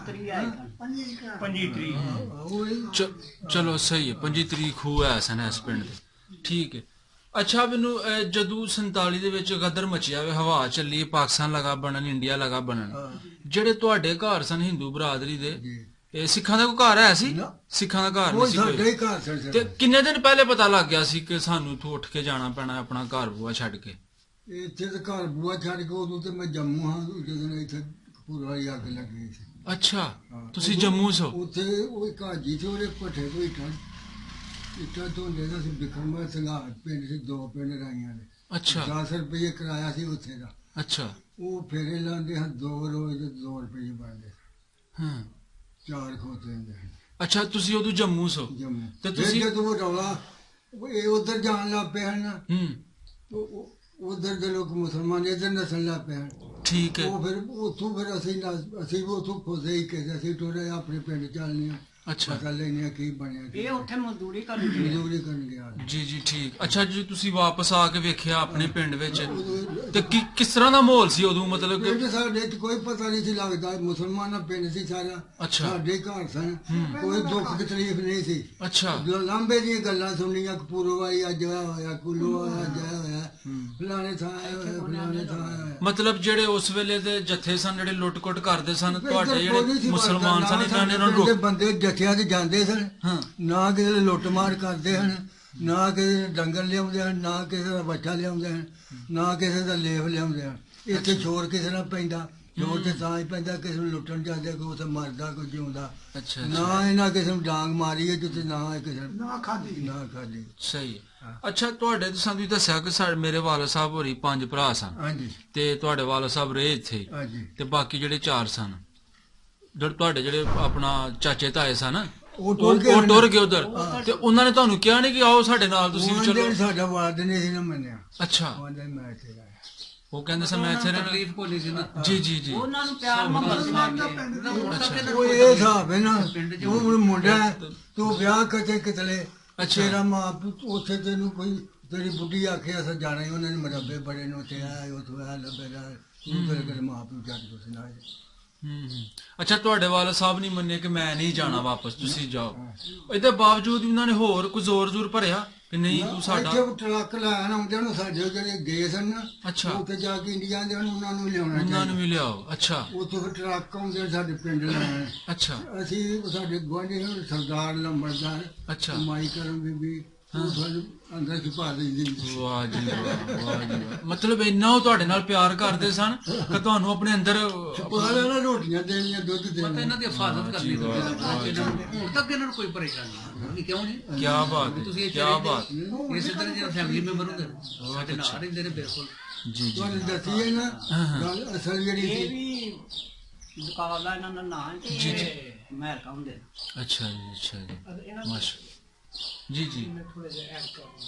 Speaker 4: ਤਰੀ ਆਏ ਸਨ।
Speaker 1: 25 ਤਰੀਕ
Speaker 2: ਉਹ
Speaker 3: ਚਲੋ ਸਹੀ ਹੈ 25 ਤਰੀਕ ਖੂਹ ਹੈ ਸਨ ਇਸ ਪਿੰਡ ਦੇ। ਠੀਕ ਹੈ। ਅੱਛਾ ਮੈਨੂੰ ਜਦੋਂ 47 ਦੇ ਵਿੱਚ ਗਦਰ ਮਚਿਆ ਵੇ, ਹਵਾ ਚੱਲੀ, ਪਾਕਿਸਤਾਨ ਲਗਾ ਬਣਨ, ਇੰਡੀਆ ਲਗਾ ਬਣਨ, ਜਿਹੜੇ ਤੁਹਾਡੇ ਘਰ ਸਨ ਹਿੰਦੂ ਬਰਾਦਰੀ ਦੇ, ਇਹ ਸਿੱਖਾਂ ਦਾ ਕੋਈ ਘਰ ਹੈ ਸੀ?
Speaker 2: ਨਾ।
Speaker 3: ਸਿੱਖਾਂ ਦਾ ਘਰ
Speaker 2: ਉਹ
Speaker 3: ਨਹੀਂ ਸੀ
Speaker 2: ਸਾਡੇ
Speaker 3: ਕੋਈ?
Speaker 2: ਹੀ ਘਰ ਸਨ
Speaker 3: ਤੇ ਕਿੰਨੇ ਦਿਨ ਪਹਿਲੇ ਪਤਾ ਲੱਗ ਗਿਆ ਸੀ ਕਿ ਸਾਨੂੰ ਇੱਥੋਂ ਉੱਠ ਕੇ ਜਾਣਾ ਪੈਣਾ ਆਪਣਾ ਘਰ ਬੂਆ ਛੱਡ ਕੇ?
Speaker 2: ਇੱਥੇ ਤੇ ਘਰ ਬੂਆ ਛੱਡ ਕੇ ਉਦੋਂ ਤੇ ਮੈਂ ਜੰਮੂ ਹਾਂ, ਜਦੋਂ ਇੱਥੇ ਪੂਰਾ ਹੀ ਅੱਗ ਲੱਗੀ ਸੀ।
Speaker 3: ਅੱਛਾ
Speaker 2: ਹਾਂ।
Speaker 3: ਤੁਸੀਂ
Speaker 2: ਉਦੋਂ-
Speaker 3: ਜੰਮੂ ਸੋ?
Speaker 2: ਉੱਥੇ ਉਹ ਇੱਕ ਹਾਜੀ ਸੀ, ਉਹਦੇ ਪੱਠੇ ਤੋਂ ਇੱਟਾਂ ਧੋਂਦੇ ਦਾ ਸੀ। ਬਿਕਰਮਾ ਸਿੰਘਾ ਪਿੰਡ ਸੀ, 2 ਪਿੰਡ ਰਾਈਆਂ ਨੇ।
Speaker 3: ਅੱਛਾ
Speaker 2: 10 ਰੁਪਏ ਕਿਰਾਇਆ ਸੀ ਉੱਥੇ ਦਾ।
Speaker 3: ਅੱਛਾ
Speaker 2: ਉਹ ਫੇਰੇ ਲਾਉਂਦੇ ਹਨ 2 ਰੋਜ਼ ਦੇ 2 ਰੁਪਏ ਬਣਦੇ,
Speaker 3: ਹਾਂ
Speaker 2: 4 ਖੋਤੇ ਹੁੰਦੇ ਹਨ
Speaker 3: ਅੱਛਾ ਤੁਸੀਂ ਉਦੋਂ ਜੰਮੂ ਸੋ?
Speaker 2: ਜੰਮੂ।
Speaker 3: ਤੇ
Speaker 2: ਫਿਰ
Speaker 3: ਤੁਸੀਂ-
Speaker 2: ਜਦੋਂ ਉਹ ਰੌਲਾ ਇਹ ਉਧਰ ਜਾਣ ਲੱਗ ਪਏ ਹਨ, ਉਧਰ ਦੇ ਲੋਕ ਮੁਸਲਮਾਨ ਇੱਧਰ ਨਸਲ ਲੱਗ ਪਏ ਹਨ।
Speaker 3: ਠੀਕ ਹੈ
Speaker 2: ਉਹ ਫਿਰ ਉੱਥੋਂ ਫਿਰ ਅਸੀਂ ਵੀ ਉੱਥੋਂ ਖੋਜੇ ਹੀ ਕਿ ਅਸੀਂ ਟੋਰੇ ਆਪਣੇ ਪਿੰਡ ਚੱਲਨੇ ਆ,
Speaker 3: ਅੱਛਾ
Speaker 2: ਪਤਾ ਲੈਣੇ ਕੀ ਬਣਿਆ
Speaker 4: ਇਹ ਉੱਥੇ ਮਜ਼ਦੂਰੀ ਕਰਨ ਗਏ।
Speaker 2: ਮਜ਼ਦੂਰੀ ਕਰਨ ਗਿਆ।
Speaker 3: ਜੀ ਜੀ ਠੀਕ। ਅੱਛਾ ਜੀ ਤੁਸੀਂ ਵਾਪਸ ਆ ਕੇ ਵੇਖਿਆ ਆਪਣੇ ਪਿੰਡ ਵਿੱਚ ਤੇ ਕਿਸ ਤਰ੍ਹਾਂ ਦਾ ਮਾਹੌਲ ਸੀ ਉਦੋਂ, ਮਤਲਬ ਕਿ?
Speaker 2: ਪਿੰਡ ਸਾਡੇ 'ਚ ਕੋਈ ਪਤਾ ਨਹੀਂ ਸੀ ਲੱਗਦਾ, ਮੁਸਲਮਾਨਾਂ ਪਿੰਡ ਸੀ ਸਾਰਾ।
Speaker 3: ਅੱਛਾ।
Speaker 2: ਸਾਡੇ ਘਰ ਸਨ, ਕੋਈ ਦੁੱਖ ਤਕਲੀਫ ਨਹੀਂ ਸੀ।
Speaker 3: ਅੱਛਾ
Speaker 2: ਜੋ ਲਾਂਬੇ ਦੀਆਂ ਗੱਲਾਂ ਸੁਣਨੀਆਂ, ਕਪੂਰਵਾਈ ਅੱਜ ਆ ਹੋਇਆ, ਕੁੱਲੂ ਅੱਜ ਆ ਹੋਇਆ, ਫਲਾਣੇ ਥਾਂ ਆਇਆ ਹੋਇਆ, ਫਲਾਣੇ ਥਾਂ ਆਇਆ ਹੋਇਆ।
Speaker 3: ਮਤਲਬ ਜਿਹੜੇ ਉਸ ਵੇਲੇ ਦੇ ਜੱਥੇ ਸਨ ਜਿਹੜੇ ਲੁੱਟ-ਕੁੱਟ ਕਰਦੇ ਸਨ, ਤੁਹਾਡੇ
Speaker 2: ਇੱਧਰ ਕੋਈ ਨਹੀਂ
Speaker 3: ਜਿਹੜੇ
Speaker 2: ਸੀ
Speaker 3: ਮੁਸਲਮਾਨ
Speaker 2: ਵੜਦਾ,
Speaker 3: ਸਨ
Speaker 2: ਨਾ
Speaker 3: ਇਹਨਾਂ ਨੇ ਉਹਨਾਂ ਨੂੰ
Speaker 2: ਸਾਡੇ
Speaker 3: ਰੋਕ-
Speaker 2: ਬੰਦੇ ਜੱਥਿਆਂ 'ਚ ਜਾਂਦੇ ਸਨ,
Speaker 3: ਹਾਂ
Speaker 2: ਨਾ ਕਿਸੇ ਦੇ ਲੁੱਟਮਾਰ ਕਰਦੇ ਹਨ, ਨਾ ਕਿਸੇ ਦੇ ਡੰਗਰ ਲਿਆਉਂਦੇ ਹਨ, ਨਾ ਕਿਸੇ ਦਾ ਬੱਚਾ ਲਿਆਉਂਦੇ ਹਨ, ਨਾ ਕਿਸੇ ਦਾ ਲੇਫ ਲਿਆਉਂਦੇ ਹਨ। ਇੱਥੇ ਸ਼ੋਰ ਕਿਸੇ ਨਾਲ ਪੈਂਦਾ, ਸ਼ੋਰ ਤੇ ਤਾਂ ਹੀ ਪੈਂਦਾ ਕਿਸੇ ਨੂੰ ਲੁੱਟਣ ਜਾਂਦੇ, ਕੋਈ ਉੱਥੇ ਮਰਦਾ ਕੋਈ ਜਿਉਂਦਾ।
Speaker 3: ਅੱਛਾ
Speaker 2: ਨਾ ਇਹਨਾਂ ਕਿਸੇ ਨੂੰ ਡਾਂਗ ਮਾਰੀ ਹੈ, ਜਿੱਥੇ ਨਾ ਇਹ ਕਿਸੇ ਨੂੰ ਨਾ ਖਾਦੀ।
Speaker 3: ਸਹੀ ਹੈ। ਅੱਛਾ ਤੁਹਾਡੇ ਤੁਸੀਂ ਵੀ ਦੱਸਿਆ ਕਿ ਸਾਡੇ ਮੇਰੇ ਵਾਲਦ ਸਾਹਿਬ ਹੋਰੀ 5 ਭਰਾ ਸਨ
Speaker 2: ਹਾਂਜੀ
Speaker 3: ਤੇ ਤੁਹਾਡੇ ਵਾਲਦ ਸਾਹਿਬ ਰਹੇ ਇੱਥੇ
Speaker 2: ਹਾਂਜੀ।
Speaker 3: ਤੇ ਬਾਕੀ ਜਿਹੜੇ 4 ਸਨ, ਜਿਹੜੇ ਤੁਹਾਡੇ ਜਿਹੜੇ ਆਪਣਾ ਚਾਚੇ ਤਾਏ ਸਨ
Speaker 2: ਉਹ
Speaker 3: ਉਹ ਟੁਰ ਗਏ ਉਧਰ, ਤੇ ਉਹਨਾਂ ਨੇ ਤੁਹਾਨੂੰ ਕਿਹਾ ਨਹੀਂ ਕਿ ਆਓ ਸਾਡੇ ਨਾਲ ਤੁਸੀਂ ਵੀ ਚਲੋ?
Speaker 2: ਸਾਡਾ ਵਾਰਡ ਨਹੀਂ ਸੀ ਨਾ ਮੰਨਿਆ,
Speaker 3: ਅੱਛਾ
Speaker 2: ਉਹਨੇ ਮੈਂ ਇੱਥੇ ਰਹਿਣਾ।
Speaker 3: ਉਹ ਕਹਿੰਦੇ ਸੀ ਮੈਂ ਇੱਥੇ ਰਹਿਣਾ।
Speaker 1: ਭੋਲੀ ਸੀ ਨਾ।
Speaker 3: ਜੀ ਜੀ ਜੀ
Speaker 4: ਉਹਨਾਂ ਨੂੰ ਪਿਆਰ ਮੁਹੱਬਤ ਸਮਾ ਕੇ
Speaker 2: ਉਹ ਇਹ ਹਿਸਾਬ ਹੈ ਨਾ, ਤੂੰ ਹੁਣ ਮੁੰਡਾ ਹੈ, ਤੂੰ ਵਿਆਹ ਕਿਤੇ ਕਿਤਲੇ,
Speaker 3: ਅੱਛਾ।
Speaker 2: ਤੇਰਾ ਮਾਂ ਪਿਓ ਉੱਥੇ ਤੈਨੂੰ ਕੋਈ ਤੇਰੀ ਬੁੱਢੀ ਆਖਿਆ ਅਸਾਂ ਜਾਣਾ ਹੀ ਉਹਨਾਂ ਨੇ ਮਰੱਬੇ ਬੜੇ ਨੇ ਉੱਥੇ ਆਇਆ ਉੱਥੋਂ ਆਇਆ ਲੱਭੇਗਾ ਤੂੰ ਫਿਰ ਕਦੇ ਮਾਂ ਪਿਓ ਛੱਡ ਕੁਛ ਨਾ ਆਏ।
Speaker 3: ਅੱਛਾ ਤੁਹਾਡੇ ਵਾਲਾ ਸਾਹਿਬ ਨਹੀਂ ਮੰਨੇ ਕਿ ਮੈਂ ਨਹੀਂ ਜਾਣਾ ਵਾਪਸ, ਤੁਸੀਂ ਜਾਓ। ਇਹਦੇ ਬਾਵਜੂਦ ਵੀ ਉਹਨਾਂ ਨੇ ਹੋਰ ਕੋਈ ਜ਼ੋਰ ਭਰਿਆ ਕਿ ਨਹੀਂ ਤੂੰ ਸਾਡਾ?
Speaker 2: ਇੱਥੇ ਟਰੱਕ ਲੈਣ ਆਉਂਦੇ ਨੇ ਸਾਡੇ ਜਿਹੜੇ ਗਏ ਸਨ ਨਾ,
Speaker 3: ਅੱਛਾ।
Speaker 2: ਉੱਥੇ ਜਾ ਕੇ ਇੰਡੀਆ ਦੇ ਉਹਨਾਂ ਨੂੰ ਲਿਆਉਣਾ
Speaker 3: ਉਹਨਾਂ
Speaker 2: ਚਾਹੀਦਾ।
Speaker 3: ਨੂੰ ਵੀ ਲਿਆਓ। ਅੱਛਾ
Speaker 2: ਉੱਥੇ ਫਿਰ ਟਰੱਕ ਆਉਂਦੇ ਨੇ ਸਾਡੇ ਪਿੰਡ ਲੈਣ।
Speaker 3: ਅੱਛਾ
Speaker 2: ਅਸੀਂ ਸਾਡੇ ਗੁਆਂਢੀ ਨੂੰ ਸਰਦਾਰ ਲੰਬੜਦਾਰ
Speaker 3: ਅੱਛਾ।
Speaker 2: ਕਮਾਈ ਕਰਨ ਬੀਬੀ ਉਹ ਸਾਨੂੰ ਅੰਦਰ ਛੁਪਾ ਦਿੰਦੀ।
Speaker 3: ਵਾਹ ਜੀ ਵਾਹ, ਵਾਹ ਜੀ ਵਾਹ। ਮਤਲਬ ਇੰਨਾ ਉਹ ਤੁਹਾਡੇ ਨਾਲ ਪਿਆਰ ਕਰਦੇ ਸਨ ਕਿ ਤੁਹਾਨੂੰ ਆਪਣੇ ਅੰਦਰ
Speaker 2: ਛੁਪਾ ਲੈਣਾ, ਰੋਟੀਆਂ ਦੇਣੀਆਂ, ਦੁੱਧ
Speaker 4: ਪਤਾ
Speaker 2: ਦੇਣਾ।
Speaker 4: ਇਹਨਾਂ ਦੀ ਹਿਫਾਜ਼ਤ ਕਰਨੀ
Speaker 3: ਵਾਹ, ਵਾਹ,
Speaker 4: ਇਹਨਾਂ ਨੂੰ ਹੁਣ ਤੱਕ ਇਹਨਾਂ ਨੂੰ ਕੋਈ ਪਰੇਸ਼ਾਨੀ ਨਹੀਂ। ਕਿਉਂ ਜੀ?
Speaker 3: ਕੀ ਬਾਤ ਹੈ,
Speaker 4: ਤੁਸੀਂ
Speaker 3: ਕੀ ਬਾਤ।
Speaker 4: ਇਸੇ ਤਰ੍ਹਾਂ ਜਿਹੜੇ ਫੈਮਿਲੀ ਮੈਂਬਰ ਹੁੰਦੇ ਨੇ ਸਾਡੇ ਨਾਲ ਰਹਿੰਦੇ ਨੇ ਬਿਲਕੁਲ।
Speaker 3: ਜੀ ਜੀ
Speaker 2: ਤੁਹਾਨੂੰ ਦੱਸੀਏ ਨਾ ਗੱਲ ਅਸਲ ਜਿਹੜੀ
Speaker 4: ਇਹ
Speaker 2: ਸੀ।
Speaker 4: ਵੀ ਦੁਕਾਨ ਦਾ ਇਹਨਾਂ ਦਾ ਨਾਂ ਹੈ
Speaker 3: ਜੀ, ਜੀ।
Speaker 4: ਮਹਿਲ ਕਾ ਹੁੰਦੇ ਨੇ।
Speaker 3: ਅੱਛਾ ਜੀ, ਅੱਛਾ ਜੀ, ਮਾਸ਼ਾ ਜੀ ਜੀ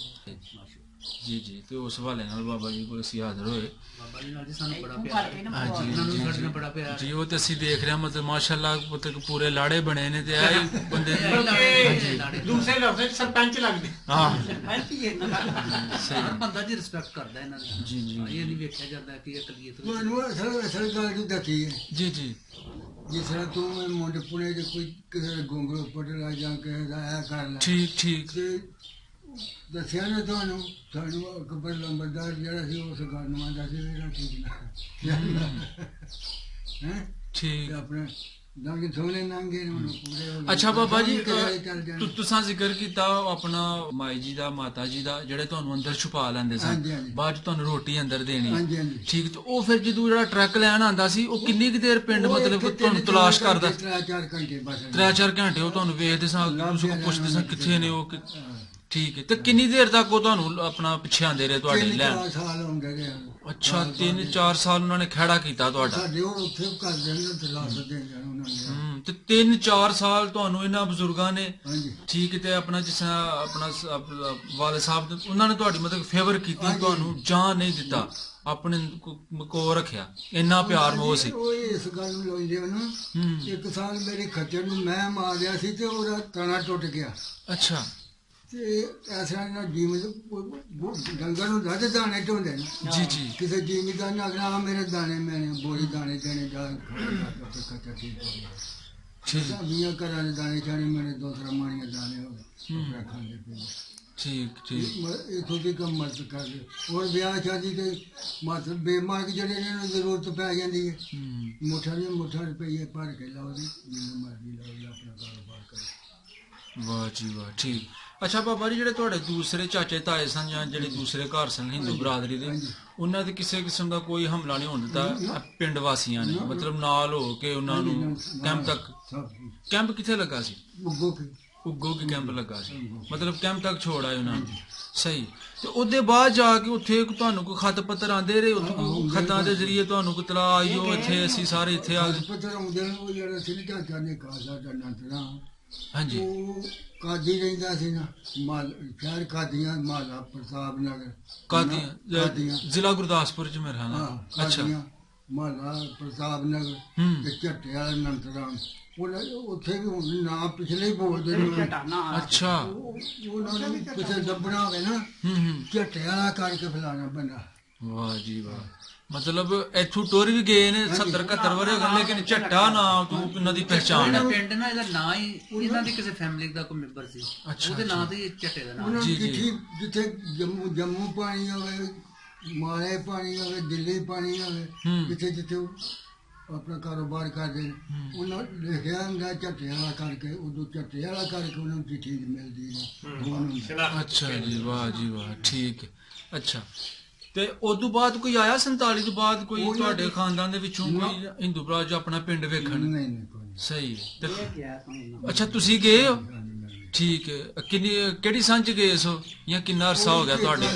Speaker 3: ਜੀ ਜੀ। ਤੇ ਉਸ ਹਵਾਲੇ ਨਾਲ ਬਾਬਾ ਜੀ ਕੋਲ ਅਸੀਂ ਹਾਜ਼ਰ ਹੋਏ।
Speaker 4: ਬਾਬਾ ਜੀ ਨਾਲ ਜੀ ਸਾਨੂੰ ਬੜਾ ਪਿਆਰ ਹੈ।
Speaker 3: ਹਾਂਜੀ
Speaker 4: ਇਹਨਾਂ ਨੂੰ
Speaker 3: ਜੀ,
Speaker 4: ਸਾਡੇ ਨਾਲ ਬੜਾ ਪਿਆਰ
Speaker 3: ਜੀ ਉਹ ਤੇ ਅਸੀਂ ਦੇਖ ਰਹੇ ਹਾਂ, ਮਤਲਬ ਮਾਸ਼ਾਅੱਲਾ ਮਤਲਬ ਪੂਰੇ ਲਾੜੇ ਬਣੇ ਨੇ ਤੇ ਇਹ ਹੀ ਬੰਦੇ
Speaker 1: ਬਲਕਿ ਦੂਸਰੇ ਲਫ਼ਜ਼ਾਂ 'ਚ ਸਰਪੰਚ ਲੱਗਦੇ।
Speaker 3: ਹਾਂ
Speaker 4: ਹਰ ਬੰਦਾ ਜੀ ਰਿਸਪੈਕਟ ਕਰਦਾ ਇਹਨਾਂ ਦੀ।
Speaker 3: ਜੀ ਜੀ
Speaker 4: ਇਹ ਨਹੀਂ ਵੇਖਿਆ ਜਾਂਦਾ ਕਿ ਇਹ ਕਲੀਅਤ
Speaker 2: ਤੁਹਾਨੂੰ ਅਸਲ ਗੱਲ ਦੀ ਦੱਸੀਏ।
Speaker 3: ਜੀ ਜੀ
Speaker 2: ਜਿਸ ਤਰ੍ਹਾਂ ਤੂੰ ਮੁੰਡੇ ਪੁਣੇ ਦੇ ਕੋਈ ਕਿਸੇ ਦੇ ਗੁੰਗਲੂ ਪਟਲਾ ਜਾਂ ਕਿਸੇ ਦਾ ਇਹ ਕਰ ਲੈ
Speaker 3: ਠੀਕ ਠੀਕ
Speaker 2: ਤੇ ਦੱਸਿਆ ਨਾ ਤੁਹਾਨੂੰ ਅਕਬਰ ਲੰਬਰਦਾਰ ਜਿਹੜਾ ਸੀ ਉਸ ਗੱਲ ਨੂੰ ਆਂਦਾ ਸੀ ਮੇਰਾ ਠੀਕ ਨਾ ਹੈ
Speaker 3: ਠੀਕ।
Speaker 2: ਤੇ ਆਪਣੇ ਦੰਗ ਸੋਨੇ ਨੰਗੇ ਨੂੰ ਪੂਰੇ ਹੋ ਗਏ।
Speaker 3: ਅੱਛਾ ਬਾਬਾ ਜੀ
Speaker 2: ਚੱਲ ਜਾਣ।
Speaker 3: ਤੁਸੀਂ ਜ਼ਿਕਰ ਕੀਤਾ ਆਪਣਾ ਮਾਈ ਜੀ ਦਾ, ਮਾਤਾ ਜੀ ਦਾ, ਜਿਹੜੇ ਤੁਹਾਨੂੰ ਅੰਦਰ ਛੁਪਾ ਲੈਂਦੇ
Speaker 2: ਹਾਂਜੀ,
Speaker 3: ਸਨ,
Speaker 2: ਹਾਂਜੀ।
Speaker 3: ਬਾਅਦ ਚ ਤੁਹਾਨੂੰ ਰੋਟੀ ਅੰਦਰ ਦੇਣੀ।
Speaker 2: ਹਾਂਜੀ ਹਾਂਜੀ
Speaker 3: ਠੀਕ। ਤੇ ਉਹ ਫਿਰ ਜਦੋਂ ਜਿਹੜਾ ਟਰੱਕ ਲੈਣ ਆਂਦਾ ਸੀ ਉਹ ਕਿੰਨੀ ਕੁ ਦੇਰ ਪਿੰਡ
Speaker 2: ਉਹ
Speaker 3: ਮਤਲਬ
Speaker 2: ਇੱਥੇ
Speaker 3: ਤੁਹਾਨੂੰ
Speaker 2: ਤਿੰਨ
Speaker 3: ਤਲਾਸ਼
Speaker 2: ਚਾਰ
Speaker 3: ਕਰਦਾ?
Speaker 2: ਘੰਟੇ, 3-4 ਘੰਟੇ ਬਸ।
Speaker 3: 3-4 ਘੰਟੇ ਉਹ ਤੁਹਾਨੂੰ ਵੇਖਦੇ ਸਾਂ, ਤੁਸੀਂ ਪੁੱਛਦੇ ਸਾਂ ਕਿੱਥੇ ਨੇ ਉਹ ਠੀਕ ਹੈ। ਤੇ ਕਿੰਨੀ ਦੇਰ ਤੱਕ ਉਹ ਤੁਹਾਨੂੰ ਆਪਣਾ ਪਿੱਛੇ ਆਂਦੇ ਰਹੇ ਤੁਹਾਡੇ ਲੈਣ?
Speaker 2: 3-4 ਸਾਲ ਹੁੰਦੇ ਰਹੇ।
Speaker 3: ਅੱਛਾ 3-4 ਸਾਲ ਉਹਨਾਂ ਨੇ ਖਹਿੜਾ ਕੀਤਾ ਤੁਹਾਡਾ।
Speaker 2: ਸਾਡੇ ਉਹ ਉੱਥੇ ਕਰਦੇ ਨੇ ਤਲਾਸ਼ ਦੇ ਜਾਣ ਉਹਨਾਂ ਨੇ।
Speaker 3: ਤੇ 3-4 ਸਾਲ ਤੁਹਾਨੂੰ ਇਹਨਾਂ ਬਜ਼ੁਰਗਾਂ ਨੇ
Speaker 2: ਹਾਂਜੀ
Speaker 3: ਠੀਕ ਤੇ ਆਪਣਾ ਜਿਸ ਤਰ੍ਹਾਂ ਆਪਣਾ ਵਾਲੇ ਸਾਹਿਬ ਉਹਨਾਂ ਨੇ ਤੁਹਾਡੀ ਮਤਲਬ ਫੇਵਰ ਕੀਤੀ,
Speaker 2: ਹਾਂਜੀ।
Speaker 3: ਤੁਹਾਨੂੰ ਜਾਨ ਨਹੀਂ ਦਿੱਤਾ, ਆਪਣੇ ਕੋ ਰੱਖਿਆ, ਇੰਨਾ ਪਿਆਰ ਮੋਹ ਸੀ।
Speaker 2: ਉਹ ਇਸ ਗੱਲ ਨੂੰ ਲੋਈਦੇ ਨਾ। ਇੱਕ ਸਾਲ ਮੇਰੇ ਖੱਚਰ ਨੂੰ ਮੈਂ ਮਾਰਿਆ ਸੀ ਤੇ ਉਹਦਾ ਤਣਾ ਟੁੱਟ ਗਿਆ।
Speaker 3: ਅੱਛਾ
Speaker 2: ਤੇ ਐਸਾ ਨਾ ਜੀਵ ਡੰਗਰ ਨੂੰ ਦੱਸ ਦਾਣੇ ਢੋਂਦੇ ਨੇ।
Speaker 3: ਜੀ ਜੀ
Speaker 2: ਕਿਸੇ ਜ਼ਿਮੀਦਾਰ ਨੇ ਅਗਲਾ ਮੇਰੇ ਦਾਣੇ ਮੈਨੇ ਬੋਰੀ ਦਾਣੇ ਦੇਣੇ ਜਾ ਖੱਚਰ ਠੀਕ ਹੋ ਗਿਆ।
Speaker 3: ਠੀਕ
Speaker 2: ਮੀਆਂ ਘਰਾਂ ਦੇ ਦਾਣੇ ਚਾਣੇ ਮੈਨੇ ਦੂਸਰਾ ਮਾਣੀਆਂ ਦਾਣੇ ਹੋ ਗਏ ਖਾਂਦੇ ਪੀਂਦੇ।
Speaker 3: ਠੀਕ ਠੀਕ
Speaker 2: ਇਥੋਂ ਦੀ ਕੰਮ ਮਦਦ ਕਰਦੇ। ਹੋਰ ਵਿਆਹ ਸ਼ਾਦੀ ਤੇ ਮਤਲਬ ਬੇਮਾਰ ਜਿਹੜੇ ਇਹਨਾਂ ਨੂੰ ਜ਼ਰੂਰਤ ਪੈ ਜਾਂਦੀ ਹੈ। ਮੁੱਠਾ ਰੁਪਈਏ ਭਰ ਕੇ ਲਾਓ ਜੀ, ਜਿੰਨੀ ਮਰਜ਼ੀ ਲਾਓ, ਆਪਣਾ ਕਾਰੋਬਾਰ ਕਰੋ।
Speaker 3: ਵਾਹ ਜੀ ਵਾਹ। ਠੀਕ। ਅੱਛਾ ਬਾਬਾ ਜੀ ਜਿਹੜੇ ਤੁਹਾਡੇ ਦੂਸਰੇ ਚਾਚੇ ਤਾਏ ਸਨ ਜਾਂ ਜਿਹੜੇ ਦੂਸਰੇ ਘਰ ਸਨ ਹਿੰਦੂ ਬਰਾਦਰੀ ਦੇ, ਉਹਨਾਂ ਤੇ ਕਿਸੇ ਕਿਸਮ ਦਾ ਕੋਈ ਹਮਲਾ ਨਹੀਂ ਹੋਣ ਦਿੱਤਾ ਪਿੰਡ ਵਾਸੀਆਂ ਨੇ? ਮਤਲਬ ਨਾਲ ਹੋ ਕੇ ਉਹਨਾਂ ਨੂੰ ਕੈਂਪ ਤੱਕ? ਕੈਂਪ ਕਿੱਥੇ ਲੱਗਾ ਸੀ? ਉਗੋ ਕੀ ਕੈਂਪ ਲੱਗਾ ਸੀ, ਮਤਲਬ ਕੈਂਪ ਤੱਕ ਛੋੜ ਆਏ ਉਹਨਾਂ ਨੂੰ। ਸਹੀ। ਤੇ ਉਹਦੇ ਬਾਅਦ ਜਾ ਕੇ ਉੱਥੇ ਤੁਹਾਨੂੰ ਕੋਈ ਖਤ ਪੱਤਰ ਆਂਦੇ ਰਹੇ? ਖਤਾਂ ਦੇ ਜ਼ਰੀਏ ਤੁਹਾਨੂੰ ਕੋਈ ਤਲਾ ਆਈਓ ਇੱਥੇ ਅਸੀਂ ਸਾਰੇ ਇੱਥੇ ਆ ਗਏ?
Speaker 2: ਪੱਤਰ ਆਉਂਦੇ ਨੇ। ਉਹ ਜਿਹੜਾ ਸੀ ਨਾ ਚਾਚਾ ਨੇ ਕਾਜ਼ਾ ਦਾ ਨੰਤਰਾ,
Speaker 3: ਹਾਂਜੀ
Speaker 2: ਉਹ ਕਾਦੀ ਰਹਿੰਦਾ ਸੀ ਨਾ ਸ਼ਹਿਰ ਕਾਦੀਆਂ ਮਾਲਾ ਪ੍ਰਤਾਪ ਨਗਰ
Speaker 3: ਕਾਦੀਆਂ ਜ਼ਿਲ੍ਹਾ ਗੁਰਦਾਸਪੁਰ ਚ ਮੇਰੇ ਖਿਆਲ ਨਾਲ। ਅੱਛਾ
Speaker 2: ਮਾਲਾ ਪ੍ਰਤਾਪ ਨਗਰ ਤੇ ਝੱਟੇ ਵਾਲਾ ਨੰਤਰਾਮ ਉੱਥੇ ਵੀ ਹੁਣ ਨਾ ਪਿਛਲੇ ਹੀ ਬੋਲਦੇ ਨੇ।
Speaker 3: ਅੱਛਾ
Speaker 2: ਉਹਨਾਂ ਨੂੰ ਕਿਸੇ ਦੱਬਣਾ ਹੋਵੇ ਨਾ ਝੱਟੇ ਵਾਲਾ ਕਰਕੇ ਫਲਾਣਾ ਬੰਦਾ।
Speaker 3: ਵਾਹ ਜੀ ਵਾਹ। ਮਤਲਬ ਇੱਥੋਂ ਟੁਰ ਵੀ ਗਏ ਨੇ 70-71 ਵਰੇ ਹੋ ਗਏ, ਲੇਕਿਨ ਝੱਟਾ ਨਾ ਤੂੰ ਇਹਨਾਂ ਦੀ ਪਹਿਚਾਣ ਹੈ।
Speaker 4: ਪਿੰਡ ਨਾ ਇਹਦਾ ਨਾਂ ਹੀ ਇਹਨਾਂ ਦੀ ਕਿਸੇ ਫੈਮਿਲੀ ਦਾ ਕੋਈ ਮੈਂਬਰ ਸੀ, ਉਹਦੇ ਨਾਂ ਤੇ ਹੀ ਝੱਟੇ ਦਾ ਨਾਮ।
Speaker 3: ਜੀ ਜੀ।
Speaker 2: ਜਿੱਥੇ ਜੰਮੂ ਪਾਣੀ ਹੋਵੇ, ਮਾਲੇ ਪਾਣੀ ਹੋਵੇ, ਦਿੱਲੀ ਪਾਣੀ ਹੋਵੇ, ਜਿੱਥੇ ਜਿੱਥੇ ਆਪਣਾ ਕਾਰੋਬਾਰ ਕਰਦੇ ਨੇ, ਉਹਨਾਂ ਲਿਖਿਆ ਹੁੰਦਾ ਝੱਟੇ ਵਾਲਾ ਕਰਕੇ। ਉਦੋਂ ਝੱਟੇ ਵਾਲਾ ਕਰਕੇ ਉਹਨਾਂ ਨੂੰ ਚਿੱਠੀ ਮਿਲਦੀ ਹੈ।
Speaker 3: ਅੱਛਾ ਜੀ ਵਾਹ ਜੀ ਵਾਹ। ਠੀਕ ਹੈ। ਅੱਛਾ ਤੇ ਉਦੋਂ ਬਾਅਦ ਕੋਈ ਆਇਆ 47 ਤੋਂ ਬਾਅਦ ਕੋਈ ਤੁਹਾਡੇ ਖਾਨਦਾਨ ਦੇ ਵਿੱਚੋਂ ਕੋਈ ਹਿੰਦੂ ਭਰਾ ਜੋ ਆਪਣਾ ਪਿੰਡ ਵੇਖਣ?
Speaker 2: ਨਹੀਂ ਕੋਈ।
Speaker 3: ਸਹੀ ਹੈ। ਅੱਛਾ ਤੁਸੀਂ ਗਏ ਹੋ? ਠੀਕ ਹੈ। ਕਿਹੜੀ ਸੰਚ ਗਏ ਸੋ ਜਾਂ ਕਿੰਨਾ ਅਰਸਾ ਹੋ ਗਿਆ ਤੁਹਾਡੇ?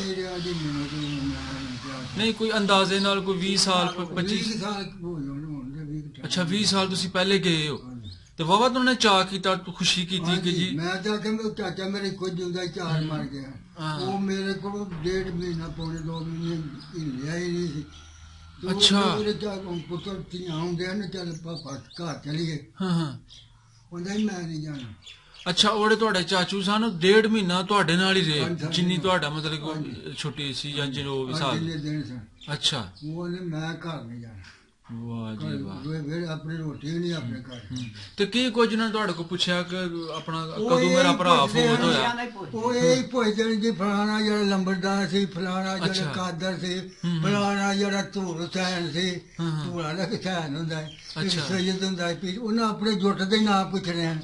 Speaker 3: ਨਹੀਂ ਕੋਈ ਅੰਦਾਜ਼ੇ ਨਾਲ ਕੋਈ 20 ਸਾਲ 25
Speaker 2: ਸਾਲ।
Speaker 3: ਅੱਛਾ 20 ਸਾਲ ਤੁਸੀਂ ਪਹਿਲੇ ਗਏ ਹੋ ਤੇ ਵਾਵਾ ਤੁਹਾਨੂੰ ਚਾਹ ਕੀਤਾ, ਖੁਸ਼ੀ ਕੀਤੀ ਕਿ ਜੀ?
Speaker 2: ਮੈਂ ਤਾਂ ਕਹਿੰਦਾ ਚਾਚਾ ਮੇਰੇ ਕੁਝ ਹੁੰਦਾ 4 ਮਰ ਗਿਆ। ਉਹ ਮੇਰੇ ਕੋਲ 1.5 ਮਹੀਨਾ ਪੌਣੇ 2 ਮਹੀਨੇ ਲਿਆ ਹੀ ਨਹੀਂ ਸੀ।
Speaker 3: ਅੱਛਾ
Speaker 2: ਮੇਰੇ ਪੁੱਤਰ ਧੀਆਂ ਹੁੰਦੇ ਨੇ, ਚੱਲ ਪਾਪਾ ਘਰ ਚਲੀਏ।
Speaker 3: ਹਾਂ
Speaker 2: ਕਹਿੰਦਾ ਮੈਂ ਨਹੀਂ ਜਾਣਾ।
Speaker 3: ਅੱਛਾ ਉਹਦੇ ਤੁਹਾਡੇ ਚਾਚੂ ਸਨ 1.5 ਮਹੀਨਾ ਤੁਹਾਡੇ ਨਾਲ ਹੀ ਰਹੇ
Speaker 2: ਹਾਂਜੀ,
Speaker 3: ਜਿੰਨੀ
Speaker 2: ਹਾਂਜੀ।
Speaker 3: ਤੁਹਾਡਾ ਮਤਲਬ ਕਿ ਛੁੱਟੀ ਸੀ ਜਾਂ ਜਿਹਨੂੰ ਵੀ ਸਾਲ
Speaker 2: ਜਿੰਨੇ ਦਿਨ ਸਨ
Speaker 3: ਅੱਛਾ
Speaker 2: ਉਹਨੇ ਮੈਂ ਘਰ ਨਹੀਂ ਜਾਣਾ
Speaker 3: ਵਾਹ ਜੀ ਵਾਹ
Speaker 2: ਫਿਰ ਆਪਣੀ ਰੋਟੀ ਵੀ ਨਹੀਂ ਆਪਣੇ ਘਰ
Speaker 3: ਤੇ ਕੀ ਕੁਝ ਨਾ ਤੁਹਾਡੇ ਕੋਲ ਪੁੱਛਿਆ ਕਿ ਆਪਣਾ
Speaker 2: ਉਹ
Speaker 3: ਕਦੋਂ
Speaker 2: ਇਹ
Speaker 3: ਮੇਰਾ
Speaker 2: ਹੀ
Speaker 3: ਭਰਾ
Speaker 2: ਪੁੱਛਦੇ
Speaker 3: ਫੌਤ
Speaker 2: ਹਨ।
Speaker 3: ਹੋਇਆ
Speaker 2: ਉਹ ਇਹ ਹੀ ਪੁੱਛਦੇ ਜੀ ਫਲਾਣਾ ਜਿਹੜਾ ਲੰਬੜਦਾਰ ਸੀ ਫਲਾਣਾ
Speaker 3: ਅੱਛਾ।
Speaker 2: ਜਿਹੜਾ ਕਾਦਰ ਸੀ
Speaker 3: ਹੂੰ।
Speaker 2: ਫਲਾਣਾ ਜਿਹੜਾ ਧੂਰ ਹੁਸੈਨ ਸੀ
Speaker 3: ਹਾਂ, ਹਾਂ।
Speaker 2: ਧੂਰਾ ਦਾ ਹੁਸੈਨ ਹੁੰਦਾ ਹੈ ਇੱਕ
Speaker 3: ਅੱਛਾ।
Speaker 2: ਸੈਯਦ ਹੁੰਦਾ ਹੈ ਪੀਰ ਉਹਨਾਂ ਆਪਣੇ ਜੁੱਟ ਦੇ ਨਾਂ ਪੁੱਛਣੇ ਹਨ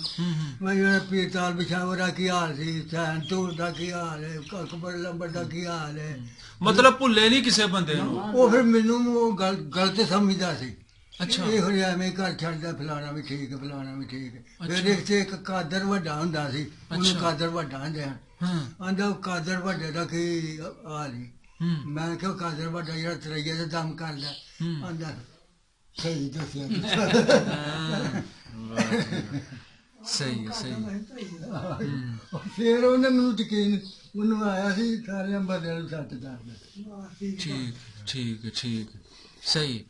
Speaker 2: ਮੈਂ ਜਿਹੜਾ ਪੀਰ ਤਾਲ ਬਿਸ਼ਾਵਰ ਦਾ ਕੀ ਹਾਲ ਸੀ ਹੁਸੈਨ ਧੂਰ ਦਾ ਕੀ ਹਾਲ ਹੈ ਅਕਬਰ ਲੰਬੜ ਦਾ ਕੀ ਹਾਲ ਹੈ
Speaker 3: ਮਤਲਬ ਭੁੱਲੇ ਨਹੀਂ ਕਿਸੇ ਬੰਦੇ ਨੂੰ
Speaker 2: ਉਹ ਫਿਰ ਮੈਨੂੰ ਉਹ ਗਲਤ ਸਮਝਦਾ ਸੀ
Speaker 3: ਅੱਛਾ।
Speaker 2: ਇਹ ਹੁਣ ਐਵੇਂ ਘਰ ਛੱਡਦਾ ਫਲਾਣਾ ਵੀ ਠੀਕ ਹੈ ਫਲਾਣਾ ਵੀ ਠੀਕ ਹੈ ਫਿਰ
Speaker 3: ਅੱਛਾ।
Speaker 2: ਇੱਥੇ ਇੱਕ ਕਾਦਰ ਵੱਡਾ ਹੁੰਦਾ ਸੀ ਉਹਨੂੰ
Speaker 3: ਅੱਛਾ।
Speaker 2: ਕਾਦਰ ਵੱਡਾ ਹੁੰਦੇ ਹਨ
Speaker 3: ਹਾਂ
Speaker 2: ਆਂਦਾ ਉਹ ਕਾਦਰ ਵੱਡੇ ਦਾ ਕੀ ਹਾਲ ਹੀ
Speaker 3: ਹੂੰ
Speaker 2: ਮੈਂ ਕਿਹਾ ਕਾਦਰ ਵੱਡਾ ਜਿਹੜਾ ਤਰਈਏ ਦੇ ਦਮ ਕਰਦਾ
Speaker 3: ਹੂੰ।
Speaker 2: ਆਂਦਾ ਸਹੀ ਦੱਸਿਆ
Speaker 3: ਹਾਂ, ਵਾਹ ਜੀ ਵਾਹ। ਸਹੀ ਹੈ ਸਹੀ ਹੈ।
Speaker 2: ਫਿਰ ਉਹਨੇ ਮੈਨੂੰ ਯਕੀਨ ਉਹਨੂੰ ਆਇਆ ਸੀ ਸਾਰਿਆਂ ਬੰਦਿਆਂ ਨੂੰ ਸੱਚ ਦੱਸਦਾ
Speaker 3: ਠੀਕ ਠੀਕ ਠੀਕ ਸਹੀ ਹੈ।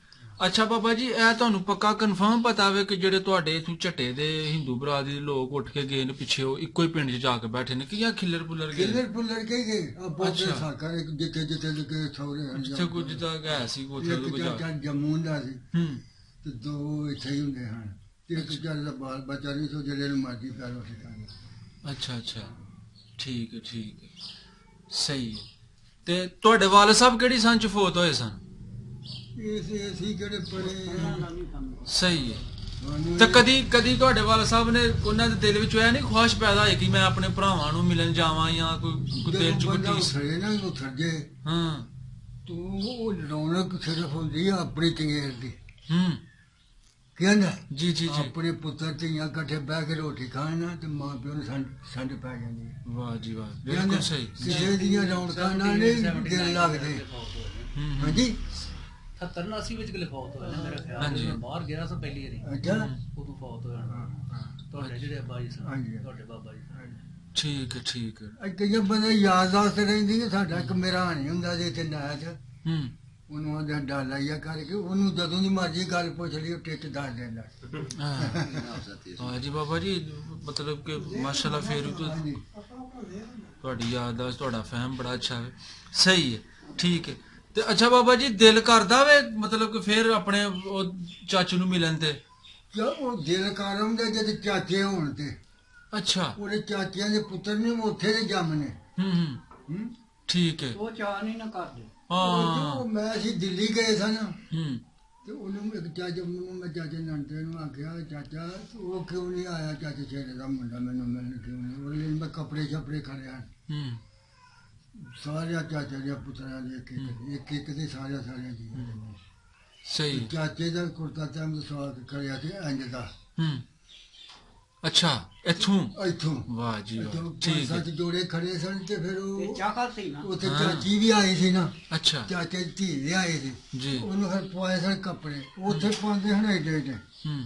Speaker 3: ਅੱਛਾ ਬਾਬਾ ਜੀ ਇਹ ਤੁਹਾਨੂੰ ਪੱਕਾ ਕਨਫਰਮ ਪਤਾ ਵੇ ਕਿ ਜਿਹੜੇ ਤੁਹਾਡੇ ਇਥੋਂ ਝੱਟੇ ਦੇ ਹਿੰਦੂ ਬਰਾਦਰੀ ਦੇ ਲੋਕ ਉੱਠ ਕੇ ਗਏ ਨੇ ਪਿੱਛੇ ਉਹ ਇੱਕੋ ਹੀ ਪਿੰਡ 'ਚ ਜਾ ਕੇ ਬੈਠੇ ਨੇ ਕਿ ਜਾਂ ਖਿੱਲਰ ਪੁੱਲਰ ਗਏ
Speaker 2: ਕਿਲਰ ਪੁੱਲਰ ਕੇ ਗਏ ਆਪੋ ਆਪਣੇ
Speaker 3: ਅੱਛਾ।
Speaker 2: ਸਾਕਰ ਇੱਕ ਜਿੱਥੇ ਜਿੱਥੇ ਸੌਰੇ ਹਨ
Speaker 3: ਜਿੱਥੇ ਕੁਝ ਤਾਂ ਹੈ ਸੀ ਉੱਥੇ
Speaker 2: ਇੱਕ
Speaker 3: ਕੋਈ ਜਾ
Speaker 2: ਚਾਚਾ ਜੰਮੂ ਦਾ ਸੀ
Speaker 3: ਹੂੰ
Speaker 2: ਤੇ ਦੋ ਇੱਥੇ ਹੀ ਹੁੰਦੇ ਹਨ ਤੇ ਇੱਕ ਚੱਲ ਦਾ ਬਾਲ ਬੱਚਾ ਨਹੀਂ ਸੋ ਜਿਹੜੇ ਨੂੰ ਮਰਜ਼ੀ ਕਰ ਲੋ ਸਿਖਾਣਾ
Speaker 3: ਅੱਛਾ ਅੱਛਾ ਠੀਕ ਹੈ ਸਹੀ ਹੈ। ਤੇ ਤੁਹਾਡੇ ਵਾਲ ਸਾਹਿਬ ਕਿਹੜੀ ਸੰਨ 'ਚ ਫੌਤ ਹੋਏ ਸਨ
Speaker 2: ਇਹ ਸੀ ਜਿਹੜੇ ਬੜੇ
Speaker 3: ਸਹੀ ਹੈ।
Speaker 2: ਸਾਨੂੰ
Speaker 3: ਤੇ ਕਦੀ ਤੁਹਾਡੇ ਵਾਲ ਸਾਹਿਬ ਨੇ ਉਹਨਾਂ ਦੇ ਦਿਲ ਵਿੱਚ ਹੋਇਆ ਨਹੀਂ ਖੁਆਇਸ਼ ਪੈਦਾ ਹੋਈ ਕਿ ਮੈਂ ਆਪਣੇ ਭਰਾਵਾਂ ਨੂੰ ਮਿਲਣ ਜਾਵਾਂ ਜਾਂ ਕੋਈ ਦਿਲ 'ਚ ਕੋਈ
Speaker 2: ਬੰਦਾ
Speaker 3: ਟੀਸ
Speaker 2: ਉਠਰੇ ਨਾ ਉਠਰ ਜੇ
Speaker 3: ਹਾਂ
Speaker 2: ਤੂੰ ਉਹ ਰੌਣਕ ਸਿਰਫ ਹੁੰਦੀ ਆ ਆਪਣੀ ਚੰਗੇਰ ਦੀ
Speaker 3: ਹੂੰ
Speaker 2: ਕਹਿੰਦਾ
Speaker 3: ਜੀ ਜੀ ਜੀ
Speaker 2: ਆਪਣੇ ਪੁੱਤਰ ਧੀਆਂ ਇਕੱਠੇ ਬਹਿ ਕੇ ਰੋਟੀ ਖਾਣ ਨਾ ਤੇ ਮਾਂ ਪਿਓ ਨੂੰ ਸੰਡ ਪੈ ਜਾਂਦੀ ਹੈ
Speaker 3: ਵਾਹ ਜੀ ਵਾਹ
Speaker 2: ਕਹਿੰਦਾ
Speaker 3: ਬਿਲਕੁਲ ਸਹੀ
Speaker 2: ਕਿਸੇ ਦੀਆਂ ਰੌਣਕਾਂ ਨਾਲ ਨਹੀਂ ਦਿਲ ਲੱਗਦੇ
Speaker 3: ਹੂੰ
Speaker 2: ਹਾਂਜੀ
Speaker 5: 70-79 ਵਿੱਚ ਕਿਲੇ ਫੌਤ ਹੋਇਆ ਨਾ ਮੇਰਾ ਖਿਆਲ
Speaker 3: ਹਾਂਜੀ।
Speaker 5: ਮੈਂ ਬਾਹਰ ਗਿਆ ਸਾਂ ਪਹਿਲੀ ਵਾਰੀ
Speaker 2: ਅੱਛਾ
Speaker 5: ਉਦੋਂ ਫੌਤ ਹੋਇਆ ਨਾ। ਤੁਹਾਡੇ ਜਿਹੜੇ ਅੱਬਾ ਜੀ ਸਨ
Speaker 2: ਹਾਂਜੀ।
Speaker 5: ਤੁਹਾਡੇ ਬਾਬਾ ਜੀ ਸਨ।
Speaker 3: ਠੀਕ ਹੈ
Speaker 2: ਇਹ ਕਈਆਂ ਬੰਦੇ ਯਾਦਦਾਸ਼ਤ ਰਹਿੰਦੀ ਹੈ ਸਾਡਾ ਇੱਕ ਮੇਰਾ ਹਾਣੀ ਹੁੰਦਾ ਜੇ ਇੱਥੇ ਨਾਇਤ
Speaker 3: ਹੂੰ
Speaker 2: ਉਹਨੂੰ ਆਂਦਾ ਡਾਲਾ ਹੀ ਕਰਕੇ ਉਹਨੂੰ ਜਦੋਂ ਦੀ ਮਰਜ਼ੀ ਗੱਲ ਪੁੱਛ ਲਈ ਉਹ ਟਿੱਚ ਦੱਸ ਦਿੰਦਾ
Speaker 3: ਹਾਂ ਜੀ ਬਾਬਾ ਜੀ ਮਤਲਬ ਕਿ ਮਾਸ਼ਾਅੱਲਾ ਫੇਰ
Speaker 2: ਹਾਂਜੀ
Speaker 3: ਤੁਹਾਡੀ ਯਾਦਦਾਸ਼ਤ ਤੁਹਾਡਾ ਫਹਿਮ ਬੜਾ ਅੱਛਾ ਹੈ ਸਹੀ ਹੈ ਠੀਕ ਹੈ। ਤੇ ਅੱਛਾ ਬਾਬਾ ਜੀ ਦਿਲ ਕਰਦਾ ਵੇ ਮਤਲਬ ਕਿ ਫੇਰ ਆਪਣੇ ਉਹ ਚਾਚੂ ਨੂੰ ਮਿਲਣ ਤੇ
Speaker 2: ਕਿਆ ਉਹ ਦਿਲ ਕਰਮ ਦੇ ਜਦ ਚਾਚੇ ਹੋਣ ਤੇ
Speaker 3: ਅੱਛਾ
Speaker 2: ਉਹਦੇ ਚਾਚਿਆਂ ਦੇ ਪੁੱਤਰ ਨੇ ਉਹ ਉੱਥੇ ਦੇ ਜੰਮਨੇ
Speaker 3: ਹੂੰ
Speaker 2: ਹੂੰ
Speaker 3: ਠੀਕ ਹੈ
Speaker 4: ਉਹ ਚਾਹ ਨਹੀਂ ਨਾ ਕਰਦੇ
Speaker 3: ਹਾਂ
Speaker 2: ਉਹ ਮੈਂ ਅਸੀਂ ਦਿੱਲੀ ਗਏ ਸਨ
Speaker 3: ਹੂੰ
Speaker 2: ਤੇ ਉਹਨੂੰ ਇੱਕ ਚਾਚਾ ਨੂੰ ਮੈਂ ਚਾਚੇ ਨੰਦੇ ਨੂੰ ਆਖਿਆ ਚਾਚਾ ਉਹ ਕਿਉਂ ਨਹੀਂ ਆਇਆ ਚਾਚੇ ਛੇੜੇ ਦਾ ਮੁੰਡਾ ਮੈਨੂੰ ਮਿਲਣ ਕਿਉਂ ਨਹੀਂ ਉਹਦੇ ਲਈ ਮੈਂ ਕੱਪੜੇ ਛਪੜੇ ਖੜਿਆ
Speaker 3: ਹੂੰ
Speaker 2: ਸਾਰਿਆਂ ਚਾਚੇ ਦੇ ਪੁੱਤਰਾਂ ਦੇ ਇੱਕ ਦੇ ਸਾਰਿਆਂ ਦੀ
Speaker 3: ਸਹੀ
Speaker 2: ਚਾਚੇ ਦਾ ਕੁਰਤਾ ਚਾਮ ਸਵਾਗ ਕਰਿਆ ਤੇ ਇੰਜ ਦਾ
Speaker 3: ਹੂੰ ਅੱਛਾ ਇੱਥੋਂ
Speaker 2: ਇੱਥੋਂ
Speaker 3: ਵਾਹ ਜੀ ਵਾਹ
Speaker 2: ਇੱਥੋਂ
Speaker 3: ਠੀਕ
Speaker 2: ਸੱਚ
Speaker 3: ਹੈ
Speaker 2: ਜੋੜੇ ਖੜੇ ਸਨ ਤੇ ਫਿਰ
Speaker 4: ਤੇ
Speaker 2: ਉਹ
Speaker 4: ਚਾਹ ਸੀ ਨਾ
Speaker 2: ਉੱਥੇ
Speaker 3: ਹਾਂ।
Speaker 2: ਚਾਚੀ ਵੀ ਆਈ ਸੀ ਨਾ
Speaker 3: ਅੱਛਾ
Speaker 2: ਚਾਚੇ ਦੀ ਧੀ ਵੀ ਆਈ ਸੀ
Speaker 3: ਜੀ
Speaker 2: ਉਹਨੂੰ ਫਿਰ ਪਵਾਏ ਸਨ ਕੱਪੜੇ ਉੱਥੇ ਪਾਉਂਦੇ ਹਨ ਏਡੇ
Speaker 3: ਹੂੰ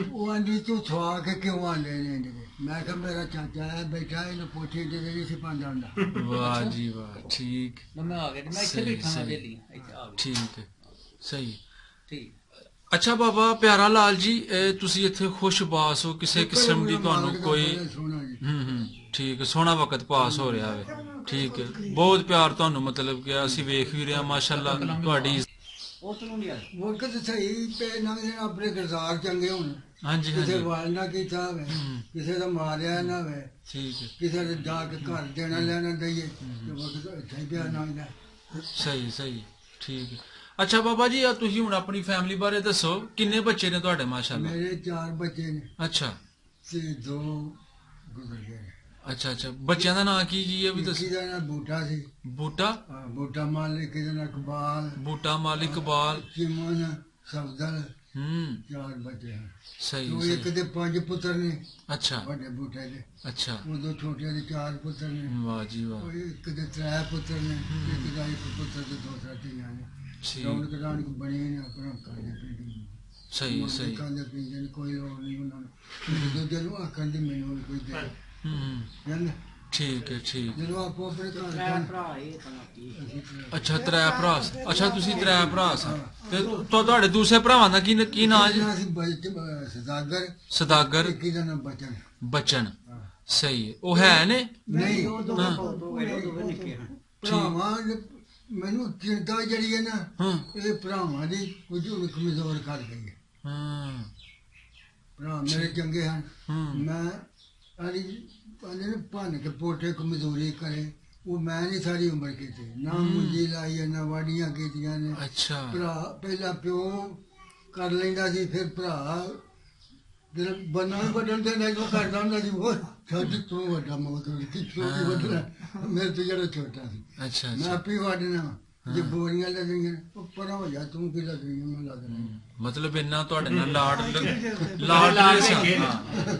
Speaker 2: ਉਹ ਆਂਦੀ ਤੂੰ ਸਵਾ ਕੇ ਕਿਉਂ ਆਂਦੇ ਨੇ ਇਹਦੇ? ਮੈਂ ਕਿਹਾ ਮੇਰਾ ਚਾਚਾ ਹੈ ਬੈਠਾ ਇਹਨੂੰ ਪੁੱਛੀ ਤੇ ਨਹੀਂ ਸੀ ਪਾਉਂਦਾ ਹੁੰਦਾ
Speaker 3: ਵਾਹ ਜੀ ਵਾਹ ਠੀਕ
Speaker 5: ਮੈਂ ਆ ਗਿਆ ਜੀ, ਮੈਂ ਇੱਥੇ
Speaker 3: ਸਹੀ,
Speaker 5: ਬੈਠਾ ਹਾਂ
Speaker 3: ਸਹੀ।
Speaker 5: ਦਿੱਲੀ ਇੱਥੇ ਆ ਗਿਆ
Speaker 3: ਠੀਕ ਹੈ ਸਹੀ
Speaker 5: ਠੀਕ
Speaker 3: ਅੱਛਾ ਬਾਬਾ ਪਿਆਰਾ ਲਾਲ ਜੀ ਇਹ ਤੁਸੀਂ ਇੱਥੇ ਖੁਸ਼ਬਾਸ ਹੋ ਕਿਸੇ ਕਿਸਮ ਦੀ ਤੁਹਾਨੂੰ ਕੋਈ
Speaker 2: ਸੋਹਣਾ ਜੀ
Speaker 3: ਹੂੰ ਠੀਕ ਹੈ ਸੋਹਣਾ ਵਕਤ ਪਾਸ ਹੋ ਰਿਹਾ ਵੇ ਠੀਕ ਹੈ ਬਹੁਤ ਪਿਆਰ ਤੁਹਾਨੂੰ ਮਤਲਬ ਕਿ ਅਸੀਂ ਵੇਖ ਵੀ ਰਹੇ ਹਾਂ ਮਾਸ਼ਾਅੱਲਾ ਤੁਹਾਡੀ
Speaker 4: ਉਸ ਨੂੰ ਨਹੀਂ ਆਇਆ
Speaker 2: ਵਕਤ ਸਹੀ ਪੈ ਨਾ ਆਪਣੇ ਕਿਰਦਾਰ ਚੰਗੇ ਹੋਣ
Speaker 3: ਹਾਂਜੀ
Speaker 2: ਕਿਸੇ
Speaker 3: ਹਾਂਜੀ
Speaker 2: ਵਾਲ ਨਾ ਕੀਤਾ ਹੋਵੇ
Speaker 3: ਹੂੰ।
Speaker 2: ਕਿਸੇ ਦਾ ਮਾਰਿਆ ਨਾ ਹੋਵੇ
Speaker 3: ਠੀਕ ਹੈ
Speaker 2: ਕਿਸੇ ਦੇ ਜਾ ਕੇ ਘਰ ਦੇਣਾ ਲੈਣਾ ਦਈਏ ਤੇ ਵਕਤ ਇੱਥੇ ਹੀ ਪਿਆ ਨਾ ਹੁੰਦਾ
Speaker 3: ਸਹੀ ਠੀਕ ਹੈ ਅੱਛਾ ਬਾਬਾ ਜੀ ਆ ਤੁਸੀਂ ਹੁਣ ਆਪਣੀ ਫੈਮਿਲੀ ਬਾਰੇ ਦੱਸੋ ਕਿੰਨੇ ਬੱਚੇ ਨੇ ਤੁਹਾਡੇ ਮਾਸ਼ਾਅੱਲਾ
Speaker 2: ਮੇਰੇ 4 ਬੱਚੇ ਨੇ
Speaker 3: ਅੱਛਾ
Speaker 2: ਤੇ 2 ਗੁਜ਼ਰ ਗਏ
Speaker 3: ਅੱਛਾ ਬੱਚਿਆਂ ਦਾ ਨਾਂ ਕੀ ਜੀ ਇਹ ਵੀ
Speaker 2: ਕਿਸੇ
Speaker 3: ਦੱਸੋ
Speaker 2: ਦਾ ਨਾਂ ਬੂਟਾ ਸੀ
Speaker 3: ਬੂਟਾ
Speaker 2: ਬੂਟਾ ਮਾਲਿਕ ਕਿਸੇ ਦਾ ਨਾਂ ਇਕਬਾਲ
Speaker 3: ਬੂਟਾ ਮਾਲਿਕ ਇਕਬਾਲ
Speaker 2: ਚਿਮਨ ਸਫਦਲ
Speaker 3: ਹੂੰ
Speaker 2: 4 ਬੱਚੇ ਹਨ
Speaker 3: ਸਹੀ
Speaker 2: ਉਹ ਇੱਕ
Speaker 3: ਸਹੀ
Speaker 2: ਦੇ 5 ਪੁੱਤਰ ਨੇ
Speaker 3: ਅੱਛਾ
Speaker 2: ਵੱਡੇ ਬੂਟੇ ਦੇ
Speaker 3: ਅੱਛਾ
Speaker 2: ਉਹ 2 ਛੋਟੇ ਦੇ 4 ਪੁੱਤਰ ਨੇ
Speaker 3: ਵਾਹ ਜੀ ਵਾਹ
Speaker 2: ਉਹ ਇੱਕ ਦੇ 3 ਪੁੱਤਰ ਨੇ ਇੱਕ ਦਾ 1 ਪੁੱਤਰ ਤੇ 2 ਧੀਆਂ ਨੇ
Speaker 3: ਠੀਕ
Speaker 2: ਰੌਣਕ ਰਾਣਕ ਬਣੀ ਨੇ ਆਪਣਾ ਖਾਣੇ ਪੀਣੇ
Speaker 3: ਸਹੀ
Speaker 2: ਖਾਂਦੇ ਪੀਂਦੇ ਨੇ ਕੋਈ ਲੋੜ ਨਹੀਂ ਉਹਨਾਂ ਨੂੰ ਦੂਜੇ ਨੂੰ ਆਖਣ ਦੀ ਮੈਨੂੰ ਕੋਈ ਦੇ
Speaker 3: ਹੂੰ
Speaker 2: ਕਹਿੰਦਾ
Speaker 3: ਠੀਕ ਹੈ ਠੀਕ।
Speaker 2: ਜਦੋਂ ਆਪੋ ਆਪਣੇ ਘਰ
Speaker 4: ਤਰੇ
Speaker 2: ਕੰਮ
Speaker 4: ਭਰਾ ਇਹ ਤਾਂ ਕੀ
Speaker 3: ਅੱਛਾ ਤਰੇ ਭਰਾ ਅੱਛਾ ਤੁਸੀਂ ਤਰੇ ਭਰਾ ਸਾਂ ਤੇ ਤੁਹਾਡੇ ਦੂਸਰੇ ਭਰਾਵਾਂ ਦਾ ਕੀ ਨਾਂ ਜੀ?
Speaker 2: ਅਸੀਂ ਸਦਾਗਰ
Speaker 3: ਸਦਾਗਰ
Speaker 2: ਇੱਕ ਦਾ ਨਾਮ ਬਚਨ।
Speaker 3: ਬਚਨ ਸਹੀ ਹੈ ਉਹ ਹੈ ਨੇ
Speaker 2: ਨਹੀਂ
Speaker 4: ਉਹ ਦੋਵੇਂ ਬਹੁਤ ਹੋ ਗਏ ਦੋਵੇਂ ਨਿੱਕੇ ਹਨ
Speaker 2: ਭਰਾਵਾਂ ਮੈਨੂੰ ਚਿੰਤਾ ਜਿਹੜੀ ਹੈ ਨਾ
Speaker 3: ਹਾਂ
Speaker 2: ਇਹ ਭਰਾਵਾਂ ਦੀ ਕੁਝ ਕਮਜ਼ੋਰ ਕਰ ਗਈ ਹੈ।
Speaker 3: ਹਾਂ
Speaker 2: ਭਰਾ ਮੇਰੇ ਚੰਗੇ ਹਨ
Speaker 3: ਹਾਂ
Speaker 2: ਮੈਂ ਸਾਰੀ ਕਹਿੰਦੇ ਨੇ ਭੰਨ ਕੇ ਪੋਟੇ ਕਮਜ਼ੋਰੀ ਕਰੇ ਉਹ ਮੈਂ ਨਹੀਂ ਸਾਰੀ ਉਮਰ ਕੀਤੀ ਨਾ ਮੁੰਜੀ ਲਾਈ ਹੈ, ਨਾ ਵਾਡੀਆਂ ਕੀਤੀਆਂ ਨੇ।
Speaker 3: ਅੱਛਾ
Speaker 2: ਭਰਾ ਪਹਿਲਾਂ ਪਿਓ ਕਰ ਲੈਂਦਾ ਸੀ ਫਿਰ ਭਰਾ ਜਿਹੜਾ ਬੰਨਾ ਵੱਢਣ ਦੇ ਨਾਲ ਉਹ ਕਰਦਾ ਹੁੰਦਾ ਸੀ ਉਹ ਛੱਡ ਤੂੰ ਵੱਡਾ ਮੋਤਰ ਕਿ ਛੋਟੀ ਵੱਢਣਾ ਮੇਰੇ ਤੋਂ ਜਿਹੜਾ ਛੋਟਾ ਸੀ
Speaker 3: ਅੱਛਾ
Speaker 2: ਮੈਂ
Speaker 3: ਅੱਛਾ
Speaker 2: ਆਪੇ ਵੱਢਣਾ ਜੇ ਬੋਰੀਆਂ ਲੱਗੀਆਂ ਉਹ ਪਰਾਂ ਹੋ ਜਾ ਤੂੰ ਕੀ ਲੱਗਣੀ ਮੈਂ ਲੱਗਣਾ
Speaker 3: ਮਤਲਬ ਇੰਨਾ ਤੁਹਾਡੇ ਨਾਲ ਲਾਡ
Speaker 1: ਲਾਡ
Speaker 3: ਲਾਡ
Speaker 1: ਵੇਖੇ
Speaker 3: ਹਾਂ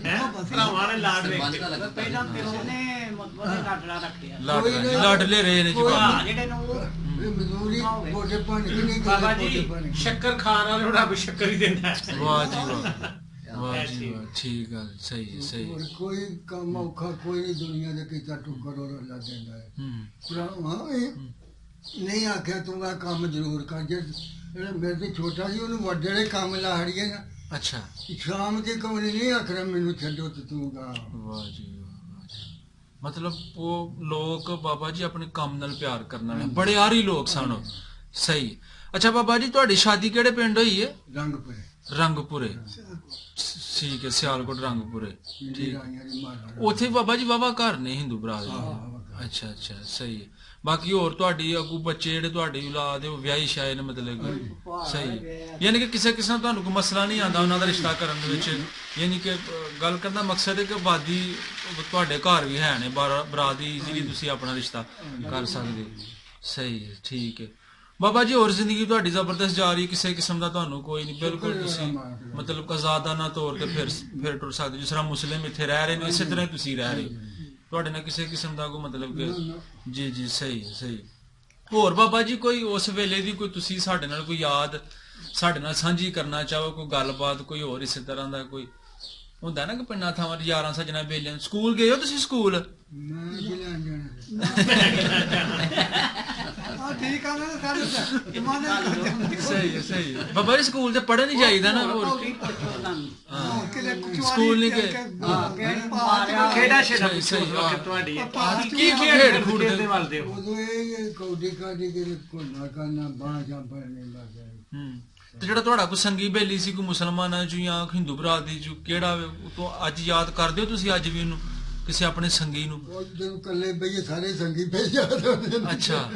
Speaker 1: ਹੈ ਭਰਾਵਾਂ ਨੇ ਲਾਡ
Speaker 5: ਬੰਦ
Speaker 1: ਵੇਖੇ
Speaker 5: ਦਾ ਲੱਗਾ
Speaker 4: ਪਹਿਲਾਂ ਪਿਓ ਨੇ ਮਤਲਬ ਲਾਡਲਾ ਰੱਖਿਆ
Speaker 3: ਲਾਡਲੇ ਰਹੇ ਨੇ ਜੀ
Speaker 4: ਭਰਾ
Speaker 3: ਬਾਬਾ
Speaker 4: ਜਿਹੜੇ ਨੂੰ ਉਹ
Speaker 2: ਇਹ ਮਜ਼ਦੂਰੀ ਪੋਟੇ ਭੰਨ ਕੇ ਨਹੀਂ
Speaker 1: ਬਾਬਾ
Speaker 2: ਕਰਦੇ
Speaker 1: ਜੀ
Speaker 2: ਪੋਟੇ ਭੰਨ ਕੇ
Speaker 1: ਸ਼ੱਕਰ ਖਾਣ ਵਾਲੇ ਨੂੰ ਰੱਬ ਸ਼ੱਕਰ ਹੀ ਦਿੰਦਾ ਹੈ।
Speaker 3: ਵਾਹ ਜੀ ਵਾਹ ਜੀ ਵਾਹ ਠੀਕ ਗੱਲ ਸਹੀ ਹੈ ਸਹੀ
Speaker 2: ਹੋਰ
Speaker 3: ਹੈ
Speaker 2: ਕੋਈ ਕੰਮ ਔਖਾ ਕੋਈ ਨਹੀਂ ਦੁਨੀਆ ਦੇ ਕੀਤਾ ਟੁਕਰ ਉਹ ਲਾ ਦਿੰਦਾ ਹੈ ਭਰਾਵਾਂ ਇਹ ਨਹੀਂ ਆਖਿਆ ਤੂੰ ਆ ਕੰਮ ਜ਼ਰੂਰ ਕਰ ਜੇ ਜਿਹੜਾ ਮੇਰੇ ਤੋਂ ਛੋਟਾ ਸੀ ਉਹਨੂੰ ਵੱਡੇ ਵਾਲੇ ਕੰਮ ਲਾ ਹੜੀਏ ਨਾ
Speaker 3: ਅੱਛਾ
Speaker 2: ਸ਼ਾਮ ਦੀ ਕਮਰੇ ਨਹੀਂ ਆਖਣਾ ਮੈਨੂੰ ਛੱਡੋ ਤੇ ਤੂੰ ਗਾ
Speaker 3: ਵਾਹ ਜੀ ਵਾਹ ਜੀ। ਮਤਲਬ ਉਹ ਲੋਕ ਬਾਬਾ ਜੀ ਆਪਣੇ ਕੰਮ ਨਾਲ ਪਿਆਰ ਕਰਨ ਵਾਲੇ ਬੜੇ ਆਰੀ ਲੋਕ ਸਨ ਉਹ। ਸਹੀ ਅੱਛਾ ਬਾਬਾ ਜੀ ਤੁਹਾਡੀ ਸ਼ਾਦੀ ਕਿਹੜੇ ਪਿੰਡ ਹੋਈ ਹੈ?
Speaker 2: ਰੰਗ ਪਏ
Speaker 3: ਰੰਗਪੁਰੇ ਠੀਕ ਹੈ ਸਿਆਲਕੋਟ ਰੰਗਪੁਰੇ ਠੀਕ
Speaker 2: ਰਾਈਆਂ ਦੀ ਮਾਰ
Speaker 3: ਉੱਥੇ ਬਾਬਾ ਜੀ ਵਾਵਾ ਘਰ ਨੇ ਹਿੰਦੂ ਭਰਾ ਦੇ ਅੱਛਾ ਅੱਛਾ ਸਹੀ ਹੈ ਬਾਕੀ ਹੋਰ ਤੁਹਾਡੀ ਅੱਗੂ ਬੱਚੇ ਜਿਹੜੇ ਤੁਹਾਡੀ ਔਲਾਦ ਹੈ ਉਹ ਵਿਆਹੀ ਸ਼ਾਏ ਨੇ ਮਤਲਬ ਕਿ ਸਹੀ ਹੈ। ਯਾਨੀ ਕਿ ਕਿਸੇ ਕਿਸਮ ਤੁਹਾਨੂੰ ਕੋਈ ਮਸਲਾ ਨਹੀਂ ਆਉਂਦਾ ਉਹਨਾਂ ਦਾ ਰਿਸ਼ਤਾ ਕਰਨ ਦੇ ਵਿੱਚ ਯਾਨੀ ਕਿ ਗੱਲ ਕਰਨ ਦਾ ਮਕਸਦ ਹੈ ਕਿ ਆਬਾਦੀ ਤੁਹਾਡੇ ਘਰ ਵੀ ਹੈ ਨੇ ਬਰਾਦੀ ਜਿਹੜੀ ਤੁਸੀਂ ਆਪਣਾ ਰਿਸ਼ਤਾ ਕਰ ਸਕਦੇ ਹੋ। ਸਹੀ ਹੈ ਠੀਕ ਹੈ ਬਾਬਾ ਜੀ ਹੋਰ ਜ਼ਿੰਦਗੀ ਤੁਹਾਡੀ ਜ਼ਬਰਦਸਤ ਜਾ ਰਹੀ ਹੈ ਕਿਸੇ ਕਿਸਮ ਦਾ ਤੁਹਾਨੂੰ ਕੋਈ ਨਹੀਂ ਬਿਲਕੁਲ ਤੁਸੀਂ ਮਤਲਬ ਆਜ਼ਾਦਾਨਾ ਤੌਰ ਤੇ ਫਿਰ ਟੁਰ ਸਕਦੇ ਜਿਸ ਤਰ੍ਹਾਂ ਮੁਸਲਿਮ ਇੱਥੇ ਰਹਿ ਰਹੇ ਨੇ ਇਸੇ ਤਰ੍ਹਾਂ ਹੀ ਤੁਸੀਂ ਰਹਿ ਰਹੇ ਹੋ ਤੁਹਾਡੇ ਨਾਲ ਕਿਸੇ ਕਿਸਮ ਦਾ ਕੋਈ ਮਤਲਬ ਕਿ ਜੀ ਜੀ ਸਹੀ ਸਹੀ ਹੋਰ ਬਾਬਾ ਜੀ ਕੋਈ ਉਸ ਵੇਲੇ ਦੀ ਕੋਈ ਤੁਸੀਂ ਸਾਡੇ ਨਾਲ ਕੋਈ ਯਾਦ ਸਾਡੇ ਨਾਲ ਸਾਂਝੀ ਕਰਨਾ ਚਾਹੋ ਕੋਈ ਗੱਲਬਾਤ ਕੋਈ ਹੋਰ ਇਸੇ ਤਰ੍ਹਾਂ ਦਾ ਕੋਈ ਹੁੰਦਾ ਨਾ ਕਿ ਪਿੰਡਾਂ ਥਾਵਾਂ ਯਾਰਾਂ ਸੱਜਣਾ ਬੇਲੀਆਂ ਸਕੂਲ ਗਏ ਹੋ ਤੁਸੀਂ ਸਕੂਲ
Speaker 2: ਮੈਂ ਜ਼ਿਲ੍ਹਾ ਜਾਣਾ
Speaker 6: ਠੀਕ ਆ ਨਾ ਸਾਰੇ ਇਮਾਨ
Speaker 3: ਸਹੀ ਹੈ ਬਾਬਾ ਜੀ ਸਕੂਲ ਤੇ ਪੜ੍ਹਨ ਨਹੀਂ ਜਾਈਦਾ ਨਾ ਹੋਰ
Speaker 4: ਕੀ ਪੁੱਛੋ ਉਹਨਾਂ ਨੂੰ
Speaker 3: ਸਕੂਲ ਨਹੀਂ ਗਏ
Speaker 1: ਖੇਡਾ ਛੇੜਾ
Speaker 3: ਸਹੀ,
Speaker 1: ਪੁੱਛੋ
Speaker 3: ਹਾਂ।
Speaker 1: ਕਿ ਤੁਹਾਡੀ ਹੈ।
Speaker 3: ਕੀ
Speaker 1: ਕੀ
Speaker 3: ਖੇਡ
Speaker 1: ਖੇਡ
Speaker 3: ਖੂਡ
Speaker 1: ਖੇਡਦੇ ਵੱਲਦੇ ਹੋ
Speaker 2: ਉਦੋਂ ਇਹ ਕੌਡੀ ਕਾਡੀ ਕੇ ਕੋਨਾ ਕਰਨਾ ਬਾਹ ਜਾਂ ਪੜਨੇ ਲੱਗਾ
Speaker 3: ਤੇ ਜਿਹੜਾ ਤੁਹਾਡਾ ਕੋਈ ਸੰਗੀ ਬੇਲੀ ਸੀ ਕੋਈ ਮੁਸਲਮਾਨਾਂ ਚ ਜਾਂ ਹਿੰਦੂ ਬਰਾਦਰੀ ਚ ਕਿਹੜਾ ਉਹ ਤੋਂ ਅੱਜ ਯਾਦ ਕਰਦੇ ਹੋ ਤੁਸੀਂ ਅੱਜ ਵੀ ਉਹਨੂੰ ਕਿਸੇ ਆਪਣੇ ਸੰਗੀ ਨੂੰ
Speaker 2: ਉਹ ਜਦੋਂ ਕੱਲੇ ਬਈਏ ਸਾਰੇ ਸੰਗੀ ਪੈ ਜਾਂਦੇ ਨੇ
Speaker 3: ਅੱਛਾ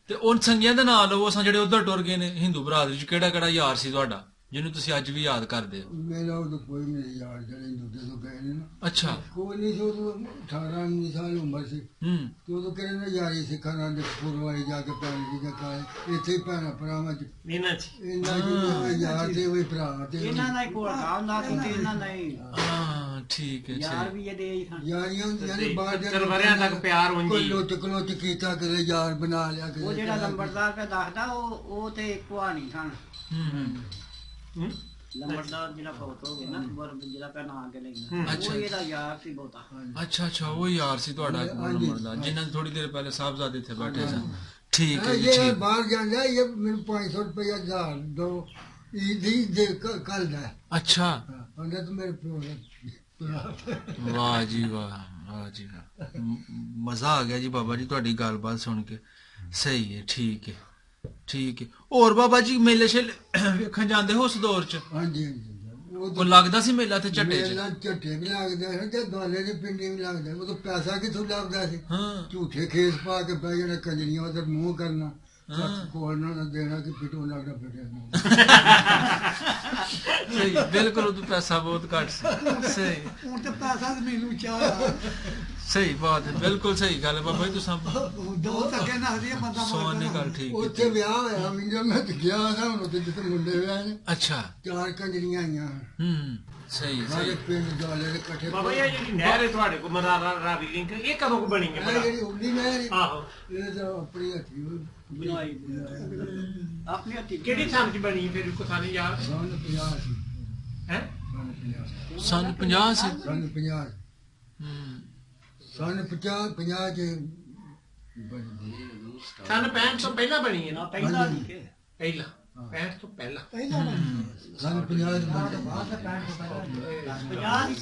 Speaker 3: ਤੇ ਉਹ ਸੰਗੀਆਂ ਦੇ ਨਾਲ ਉਹ ਜਿਹੜੇ ਉਧਰ ਟੁਰ ਗਏ ਨੇ ਹਿੰਦੂ ਬਰਾਦਰੀ ਚ ਕਿਹੜਾ ਯਾਰ ਸੀ ਤੁਹਾਡਾ ਜਿਹਨੂੰ ਤੁਸੀਂ ਅੱਜ ਵੀ ਯਾਦ ਕਰਦੇ ਹੋ
Speaker 2: ਮੇਰਾ ਉਹ ਕੋਈ ਮੇਰੇ ਯਾਰ ਜਿਹੜੇ ਦੂਜੇ ਤੋਂ ਗਏ ਨੇ ਨਾ
Speaker 3: ਅੱਛਾ
Speaker 2: ਕੋਈ ਨਹੀਂ ਸੀ ਉਦੋਂ 18 19 ਸਾਲ ਉਮਰ ਸੀ ਤੇ ਉਦੋਂ ਕਹਿੰਦੇ ਨੇ ਯਾਰੀ ਸਿੱਖਾਂ ਨਾਲ ਪੁਰਵਾਈ ਜਾ ਕੇ ਪਾਣੀ ਦੀ ਜਗ੍ਹਾ ਇੱਥੇ ਹੀ ਭੈਣਾਂ ਭਰਾਵਾਂ ਚ
Speaker 1: ਇਹਨਾਂ ਚ
Speaker 2: ਇਹਨਾਂ ਦੀ ਯਾਰ ਤੇ ਉਹ ਭਰਾ ਤੇ
Speaker 4: ਇਹਨਾਂ ਦਾ ਹੀ ਕੋਲ ਹੁੰਦਾ ਸੀ ਤੇ ਇਹਨਾਂ ਦਾ ਹੀ
Speaker 3: ਹਾਂ ਠੀਕ ਹੈ
Speaker 4: ਯਾਰ
Speaker 3: ਸਹੀ
Speaker 4: ਵੀ ਇਹਦੇ ਹੀ ਸਨ
Speaker 2: ਯਾਰੀਆਂ ਹੁੰਦੀਆਂ ਨੇ ਬਾਹਰ ਜਾ ਕੇ
Speaker 1: 70 ਵਰ੍ਹਿਆਂ ਤੱਕ ਪਿਆਰ ਉਂਝ
Speaker 2: ਕੋਈ
Speaker 1: ਹੀ।
Speaker 2: ਲੁੱਟ ਕਲੋਚ ਕੀਤਾ ਕਿਤੇ ਯਾਰ ਬਣਾ ਲਿਆ ਕਿਤੇ
Speaker 4: ਉਹ ਜਿਹੜਾ ਲੰਬੜਦਾਰ ਕੇ ਦੱਸਦਾ ਉਹ ਤੇ ਇੱਕੋ ਨਹੀਂ ਸਨ
Speaker 1: ਹੂੰ?
Speaker 4: ਲੰਬੜਦਾਰ ਜਿਹੜਾ ਫੌਤ ਹੋ ਗਿਆ ਨਾ ਜਿਹੜਾ ਪੈ ਨਾਂ ਕੇ ਲੈਂਦਾ
Speaker 3: ਅੱਛਾ।
Speaker 4: ਉਹ ਇਹਦਾ ਯਾਰ ਸੀ ਬਹੁਤਾ
Speaker 3: ਅੱਛਾ ਉਹ ਯਾਰ ਸੀ ਤੁਹਾਡਾ
Speaker 2: ਹਾਂਜੀ।
Speaker 3: ਨੰਬਰ ਦਾ ਜਿਨ੍ਹਾਂ ਨੇ ਥੋੜੀ ਦੇਰ ਪਹਿਲੇ ਸਾਹਿਬਜ਼ਾਦੇ ਇੱਥੇ ਬੈਠੇ ਸਨ ਠੀਕ ਹੈ ਜੀ
Speaker 2: ਇਹ
Speaker 3: ਠੀਕ
Speaker 2: ਬਾਹਰ ਜਾਂਦਾ ਇਹ ਮੈਨੂੰ 500 ਰੁਪਇਆ ਹਜ਼ਾਰ ਦੋ ਈਦੀ ਦੇ ਕੱਲ ਦਾ
Speaker 3: ਅੱਛਾ
Speaker 2: ਉਹਨੇ ਤਾਂ ਮੇਰੇ ਪਿਓ ਦਾ
Speaker 3: ਵਾਹ ਜੀ ਵਾਹ ਜੀ ਵਾਹ ਮਜ਼ਾ ਆ ਗਿਆ ਜੀ ਬਾਬਾ ਜੀ ਤੁਹਾਡੀ ਗੱਲਬਾਤ ਸੁਣ ਕੇ ਸਹੀ ਹੈ ਠੀਕ ਹੈ ਹੋਰ ਬਾਬਾ ਜੀ ਮੇਲੇ ਛੇਲੇ ਵੇਖਣ ਜਾਂਦੇ ਹੋ ਉਸ ਦੌਰ ਚ
Speaker 2: ਹਾਂਜੀ ਉਹ
Speaker 3: ਕੋ ਲੱਗਦਾ ਸੀ ਮੇਲਾ ਤੇ ਝੱਟੇ ਚ
Speaker 2: ਮੇਲਾ ਝੱਟੇ ਵੀ ਲੱਗਦੇ ਹਨ ਤੇ ਦੁਆਲੇ ਦੀ ਪਿੰਡੀ ਵੀ ਲੱਗਦੇ ਉਹ ਤਾਂ ਪੈਸਾ ਕਿੱਥੋਂ ਲੱਭਦਾ ਸੀ
Speaker 3: ਹਾਂ
Speaker 2: ਝੂਠੇ ਖੇਸ ਪਾ ਕੇ ਬਹਿ ਜਾਣਾ ਕੰਜਰੀਆਂ ਉਹਦੇ ਮੂੰਹ ਕਰਨਾ ਕੋਲ ਨਾ ਦੇਣਾ ਕਿ ਪਿਟੋ ਲੱਗਦਾ ਫਿਟਿਆ
Speaker 3: ਸਹੀ ਬਿਲਕੁਲ ਉਹ ਪੈਸਾ ਬਹੁਤ ਘੱਟ ਸੀ ਸਹੀ
Speaker 6: ਹੁਣ ਤੇ ਪੈਸਾ ਮੈਨੂੰ ਚਾਹ
Speaker 3: ਸਹੀ ਬਾਤ ਹੈ ਬਿਲਕੁਲ ਸਹੀ ਗੱਲ ਹੈ ਬਾਬਾ ਜੀ ਤੁਸੀਂ
Speaker 6: ਦੋ ਸਕੇ ਨਾ ਹਦੀ ਬੰਦਾ
Speaker 3: ਸੋਹਣ ਦੀ ਗੱਲ ਠੀਕ
Speaker 2: ਉੱਥੇ
Speaker 3: ਹੈ
Speaker 2: ਵਿਆਹ ਹੋਇਆ ਮੈਨੂੰ ਮੈਂ ਤੇ ਗਿਆ ਨਾ ਹੁਣ ਉੱਥੇ ਜਿੱਥੇ ਮੁੰਡੇ ਵਿਆਹ ਨੇ
Speaker 3: ਅੱਛਾ
Speaker 2: 4 ਕੰਜਰੀਆਂ ਆਈਆਂ
Speaker 3: ਸਹੀ
Speaker 2: ਸਾਰੇ ਪਿੰਡ ਦੁਆਲੇ ਦੇ ਇਕੱਠੇ
Speaker 1: ਬਾਬਾ ਜੀ ਇਹ ਜਿਹੜੀ ਨਹਿਰ ਹੈ ਤੁਹਾਡੇ ਕੋਲ ਮਰਾਰਾ ਰਾਵੀ ਲਿੰਕ ਇਹ ਕਦੋਂ ਕੁ ਬਣੀ ਹੈ
Speaker 2: ਇਹ
Speaker 1: ਭਲਾ?
Speaker 2: ਜਿਹੜੀ ਉੱਲੀ ਨਹਿਰ
Speaker 1: ਆਹੋ
Speaker 2: ਇਹ ਤਾਂ ਆਪਣੀ ਹੱਥੀ
Speaker 4: ਬਣਾਈ ਆਪਣੀ ਹੱਥੀ
Speaker 1: ਕਿਹੜੀ ਥਾਂ 'ਚ ਬਣੀ ਫਿਰ ਕੋ ਸਾਨੂੰ ਯਾਦ
Speaker 2: ਸੰਨ 50 ਸੀ
Speaker 1: ਹੈ
Speaker 2: ਸੰਨ 50
Speaker 3: ਸਨ 50 ਸੀ
Speaker 2: ਸੰਨ 50 ਸਨ 50 ਚ
Speaker 1: ਸਨ 65 ਤੋਂ ਪਹਿਲਾਂ ਬਣੀ ਹੈ
Speaker 4: ਨਾ
Speaker 1: ਨਾ
Speaker 4: ਪਹਿਲਾਂ ਨਹੀਂ ਕਿ
Speaker 1: ਪਹਿਲਾਂ 65 ਤੋਂ ਪਹਿਲਾਂ
Speaker 6: ਪਹਿਲਾਂ
Speaker 2: ਸਨ 50 ਚ ਬਣ ਗਈ।
Speaker 4: 50 ਦੀ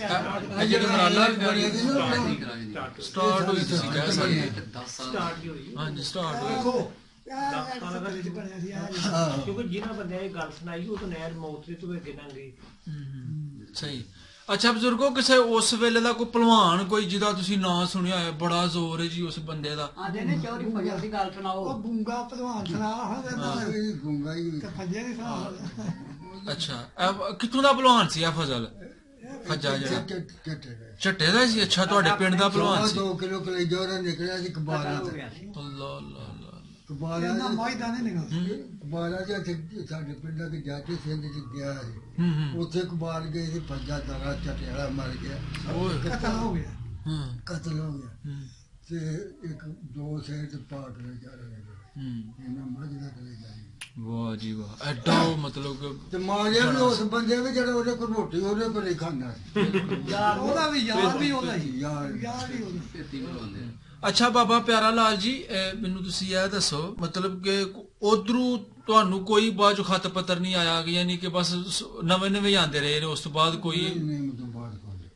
Speaker 3: ਇਹ ਜਿਹੜੇ ਮਰਾਲਾ
Speaker 2: ਬਣੇ ਸੀ ਨਾ ਉਹ
Speaker 3: ਸਟਾਰਟ ਹੋਈ ਤੁਸੀਂ ਕਹਿ ਸਕਦੇ
Speaker 1: ਸਟਾਰਟ ਹੀ ਹੋਈ
Speaker 3: ਹਾਂਜੀ ਸਟਾਰਟ ਹੋਈ
Speaker 6: ਦੇਖੋ ਇਹ ਬਣਿਆ ਸੀ ਆ
Speaker 2: ਹਾਂ।
Speaker 1: ਕਿਉਂਕਿ ਜਿਨ੍ਹਾਂ ਬੰਦਿਆਂ ਇਹ ਗੱਲ ਸੁਣਾਈ ਉਹ ਤਾਂ ਨਹਿਰ ਮੌਤ ਦੇ ਤੋਂ ਅੱਗੇ ਲੰਘ ਗਈ।
Speaker 3: ਸਹੀ। ਅੱਛਾ ਬਜ਼ੁਰਗੋ, ਕਿਸੇ ਉਸ ਵੇਲੇ ਦਾ ਕੋਈ ਪਹਿਲਵਾਨ ਕੋਈ ਜਿਹਦਾ ਤੁਸੀਂ ਨਾਂ ਸੁਣਿਆ ਹੋਇਆ, ਬੜਾ ਜ਼ੋਰ ਹੈ ਜੀ ਉਸ ਬੰਦੇ ਦਾ?
Speaker 4: ਆਂਦੇ ਨੇ ਚੋਰੀ ਫਜਰ ਦੀ ਗੱਲ
Speaker 6: ਉਹ
Speaker 4: ਸੁਣਾਓ।
Speaker 6: ਬੂੰਗਾ ਭਲਵਾਨ ਸੁਣਾ ਹੁੰਦਾ
Speaker 2: ਇਹ ਗੁੰਗਾ ਹੀ
Speaker 6: ਤੇ ਫੱਜੇ ਦੀ ਸੁਣਾ
Speaker 3: ਅੱਛਾ ਇਹ ਕਿੱਥੋਂ ਦਾ ਪਹਿਲਵਾਨ ਸੀ ਇਹ ਫਜ਼ਲ? ਫੱਜਾ ਜਿਹੜਾ ਝੱਟੇ ਦਾ ਸੀ? ਅੱਛਾ, ਤੁਹਾਡੇ ਪਿੰਡ ਦਾ ਪਹਿਲਵਾਨ ਸੀ?
Speaker 2: 2 ਕਿਲੋ ਕਲੇਜਾ ਉਹਦਾ ਨਿਕਲਿਆ ਸੀ ਕਬਾਲਾ
Speaker 4: ਹੋ
Speaker 2: ਤੇ
Speaker 4: ਗਿਆ ਸੀ।
Speaker 3: ਅੱਲਾ ਅੱਲਾ ਅੱਲਾ।
Speaker 2: ਕਬਾਲਾ
Speaker 6: ਇਹਨਾਂ ਮਾਇਦਾ ਨਹੀਂ ਨਿਕਲ
Speaker 2: ਕਬਾਲਾ ਦੇ ਸਾਡੇ ਪਿੰਡ ਦੇ ਜਾਤੀ ਸਿੰਧ ਚ ਗਿਆ ਸੀ
Speaker 3: ਹੂੰ
Speaker 2: ਉੱਥੇ ਕਬਾਲ ਗਏ ਸੀ ਫੱਜਾ ਦਰਾ ਝਟਿਆਲਾ ਮਰ ਗਿਆ
Speaker 3: ਓਏ
Speaker 6: ਕਤਲ ਹੋ ਗਿਆ
Speaker 3: ਹੂੰ
Speaker 2: ਕਤਲ ਹੋ ਗਿਆ
Speaker 3: ਹੂੰ
Speaker 2: ਤੇ ਇੱਕ 2 ਸੇਰ ਤੇ ਪਾਕ ਲੈ ਜਾ ਰਹੇ
Speaker 3: ਹੂੰ।
Speaker 2: ਇਹਨਾਂ ਮੱਝ ਦਾ ਕਲੇਜਾ ਸੀ।
Speaker 3: ਵਾਹ ਜੀ ਵਾਹ, ਐਡਾ ਉਹ ਮਤਲਬ ਕਿ
Speaker 2: ਤੇ ਮਾਰਿਆ ਵੀ ਉਸ ਬੰਦੇ ਵੀ ਜਿਹੜਾ ਉਹਦੇ ਕੋਲ ਰੋਟੀ ਉਹਦੇ ਕੋਲ ਹੀ ਖਾਂਦਾ ਸੀ
Speaker 6: ਉਹਦਾ ਵੀ ਯਾਰ ਵੀ ਉਹਦਾ ਹੀ
Speaker 2: ਯਾਰ
Speaker 6: ਯਾਰ ਵੀ ਉਹਦਾ
Speaker 3: ਅੱਛਾ ਬਾਬਾ ਪਿਆਰਾ ਲਾਲ ਜੀ, ਮੈਨੂੰ ਤੁਸੀਂ ਇਹ ਦੱਸੋ ਮਤਲਬ ਕਿ ਉਧਰੋਂ ਤੁਹਾਨੂੰ ਕੋਈ ਬਾਅਦ ਚੋਂ ਖਤ ਪੱਤਰ ਨਹੀਂ ਆਇਆ ਕਿ ਯਾਨੀ ਕਿ ਬਸ ਨਵੇਂ ਨਵੇਂ ਆਉਂਦੇ ਰਹੇ ਨੇ, ਉਸ ਤੋਂ ਬਾਅਦ ਕੋਈ?
Speaker 2: ਨਹੀਂ ਮਤੋਂ ਬਾਤ ਕੋਈ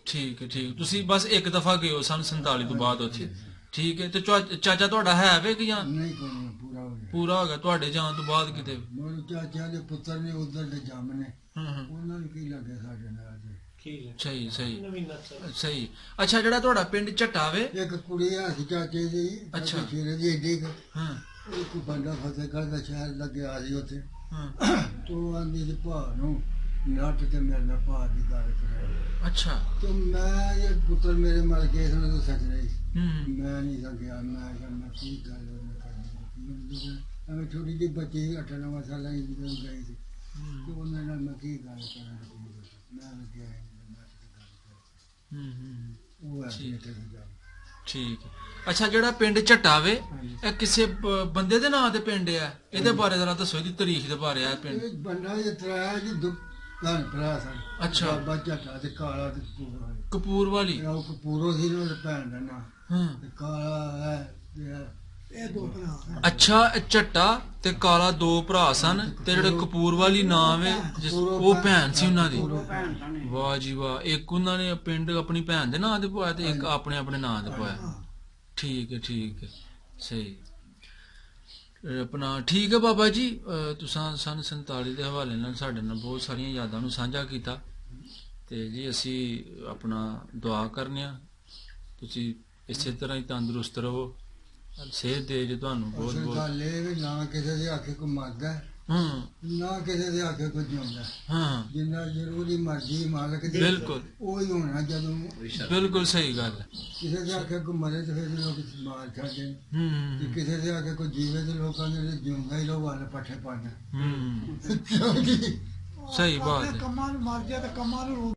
Speaker 3: ਠੀਕ ਹੈ ਠੀਕ। ਤੁਸੀਂ ਬਸ ਇੱਕ ਦਫਾ ਗਏ ਹੋ ਸਨ 47 ਤੋਂ ਬਾਅਦ ਉੱਥੇ? ਠੀਕ ਹੈ। ਤੇ ਚਾਚਾ ਤੁਹਾਡਾ ਹੈ ਵੇ ਕਿ ਜਾਂ
Speaker 2: ਨਹੀਂ ਕੋਈ ਪੂਰਾ ਹੋ ਗਿਆ
Speaker 3: ਪੂਰਾ ਹੋ ਗਿਆ ਤੁਹਾਡੇ ਜਾਣ ਤੋਂ ਬਾਅਦ ਕਿਤੇ?
Speaker 2: ਮੇਰੇ ਚਾਚਾ ਦੇ ਪੁੱਤਰ ਨੇ ਉਧਰ ਦੇ ਜੰਮ ਨੇ
Speaker 3: ਹੂੰ
Speaker 2: ਉਹਨਾਂ ਨੂੰ ਕੀ ਲੱਗੇ ਸਾਡੇ ਨਾਲ ਜੀ।
Speaker 1: ਠੀਕ ਹੈ।
Speaker 3: ਸਹੀ ਸਹੀ
Speaker 1: ਨਵੀਂ ਨਸਲ
Speaker 3: ਸਹੀ। ਅੱਛਾ, ਜਿਹੜਾ ਤੁਹਾਡਾ ਪਿੰਡ ਝਟਾਵੇ?
Speaker 2: ਇੱਕ ਕੁੜੀ ਆ ਸੀ ਚਾਚੇ ਦੀ
Speaker 3: ਅੱਛਾ।
Speaker 2: ਸ਼ੇਰੇ ਦੀ ਏਡੀ ਕੁ,
Speaker 3: ਹਾਂ
Speaker 2: ਉਹ ਕੋਈ ਬੰਦਾ ਫਤਿਹਗੜ੍ਹ ਦਾ ਸ਼ਹਿਰ ਲੱਗਿਆ ਸੀ ਉੱਥੇ
Speaker 3: ਹਾਂ।
Speaker 2: ਤੋ ਆਂਦੀ ਸੀ ਭਾ ਨੂੰ ਨੱਟ ਤੇ ਮੇਰੇ ਨਾਲ ਭਾ ਦੀ ਗੱਲ ਕਰਿਆ
Speaker 3: ਅੱਛਾ।
Speaker 2: ਤੇ ਮੈਂ ਇਹ ਪੁੱਤਰ ਮੇਰੇ ਮਰ ਗਏ ਸਨ ਉਹ ਸੱਚ ਰਹੀ
Speaker 3: ਹੂੰ
Speaker 2: ਮੈਂ ਨਹੀਂ ਸਕਿਆ ਮੈਂ ਕਹਿੰਦਾ ਕੀ ਗੱਲ ਉਹਨੇ ਕਰਨੀ ਐਵੇਂ ਛੋਟੀ ਜਿਹੀ ਬੱਚੀ 8-9 ਸਾਲਾਂ ਦੀ ਜਦੋਂ ਗਈ ਸੀ ਤੇ ਉਹਨਾਂ ਨਾਲ ਮੈਂ ਕੀ ਗੱਲ ਕਰਾਂ ਮੈਂ ਲੱਗਿਆ ਨੱਟ ਤੇ ਗੱਲ ਕਰ
Speaker 3: ਹੂੰ
Speaker 2: ਉਹ ਹੈ
Speaker 3: ਠੀਕ।
Speaker 2: ਇੱਥੇ ਜਾ
Speaker 3: ਠੀਕ ਹੈ। ਅੱਛਾ, ਜਿਹੜਾ ਪਿੰਡ ਝਟਾਵੇ ਇਹ ਕਿਸੇ ਬੰਦੇ ਦੇ ਨਾਂ ਤੇ ਪਿੰਡ ਹੈ? ਇਹਦੇ ਬਾਰੇ ਜ਼ਰਾ ਦੱਸੋ, ਇਹਦੀ ਤਾਰੀਖ ਦੇ ਬਾਰੇ ਆ ਪਿੰਡ।
Speaker 2: ਇਹ ਬੰਦਾ ਇਹ ਤਰਾਇਆ ਜੀ ਦੁਕਾਨ ਭਰਾ ਸਨ।
Speaker 3: ਅੱਛਾ।
Speaker 2: ਬਾਬਾ ਝਾਟਾ ਤੇ ਕਾਲਾ ਤੇ ਪੂਰਾ
Speaker 3: ਕਪੂਰ ਵਾਲੀ?
Speaker 2: ਉਹ ਕਪੂਰੋ ਸੀ ਨਾ ਭੈਣ ਦਾ ਨਾਂ
Speaker 3: ਹਾਂ।
Speaker 2: ਤੇ ਕਾਲਾ ਹੈ ਤੇ
Speaker 6: ਇਹ ਦੋ ਭਰਾ
Speaker 3: ਅੱਛਾ, ਇਹ ਝੱਟਾ ਤੇ ਕਾਲਾ 2 ਭਰਾ ਸਨ ਤੇ ਜਿਹੜੇ ਕਪੂਰ ਵਾਲੀ ਨਾਮ ਹੈ ਉਹ ਭੈਣ ਸੀ ਉਹਨਾਂ ਦੀ?
Speaker 4: ਉਹ ਭੈਣ ਸਾਨੇ
Speaker 3: ਵਾਹ ਜੀ ਵਾਹ। ਇੱਕ ਉਹਨਾਂ ਨੇ ਪਿੰਡ ਆਪਣੀ ਭੈਣ ਦੇ ਨਾਂ ਤੇ ਪਵਾਇਆ ਤੇ ਇੱਕ ਆਪਣੇ ਆਪਣੇ ਨਾਂ ਤੇ ਪਵਾਇਆ। ਠੀਕ ਹੈ ਠੀਕ ਹੈ ਸਹੀ। ਆਪਣਾ ਠੀਕ ਹੈ ਬਾਬਾ ਜੀ, ਤੁਸੀਂ ਸਨ 47 ਦੇ ਹਵਾਲੇ ਨਾਲ ਸਾਡੇ ਨਾਲ ਬਹੁਤ ਸਾਰੀਆਂ ਯਾਦਾਂ ਨੂੰ ਸਾਂਝਾ ਕੀਤਾ ਤੇ ਜੀ ਅਸੀਂ ਆਪਣਾ ਦੁਆ ਕਰਨੇ ਆ ਤੁਸੀਂ ਇਸੇ ਤਰ੍ਹਾਂ ਹੀ ਤੰਦਰੁਸਤ ਰਹੋ, ਸਿਹਤ ਦੇ ਜੇ ਤੁਹਾਨੂੰ ਬਹੁਤ
Speaker 2: ਅਸਲ
Speaker 3: ਬਹੁਤ।
Speaker 2: ਗੱਲ ਇਹ ਵੀ ਨਾ ਕਿਸੇ ਦੇ ਆਖੇ ਕੋਈ ਮਰਦਾ
Speaker 3: ਹਾਂ
Speaker 2: ਨਾ ਕਿਸੇ ਦੇ ਆਖੇ ਕੋਈ ਜਿਉਂਦਾ
Speaker 3: ਹਾਂ
Speaker 2: ਜਿੰਨਾ ਜ਼ਰੂਰੀ ਮਰਜ਼ੀ ਮਾਲਕ ਦੀ
Speaker 3: ਬਿਲਕੁਲ
Speaker 2: ਉਹ ਹੀ ਹੋਣਾ ਜਦੋਂ
Speaker 3: ਬਿਲਕੁਲ ਸਹੀ ਗੱਲ ਹੈ।
Speaker 2: ਕਿਸੇ ਦੇ ਆਖੇ ਕੋਈ ਮਰੇ ਤੇ ਫਿਰ ਲੋਕ ਮਾਰ ਛੱਡਦੇ ਤੇ
Speaker 3: ਹੂੰ
Speaker 2: ਕਿਸੇ ਦੇ ਆਖੇ ਕੋਈ ਜੀਵੇ ਤੇ ਲੋਕਾਂ ਨੇ ਜਿਉਂਦਾ ਹੀ ਲੋ ਵਾਲੇ ਪੱਠੇ ਪਾਣਾ
Speaker 3: ਹੂੰ
Speaker 2: ਕਿਉਂਕਿ
Speaker 3: ਸਹੀ ਬਾਤ ਹੈ।
Speaker 6: ਕੰਮਾਂ ਨੂੰ ਮਰ ਜਾ ਤੇ ਕੰਮਾਂ ਨੂੰ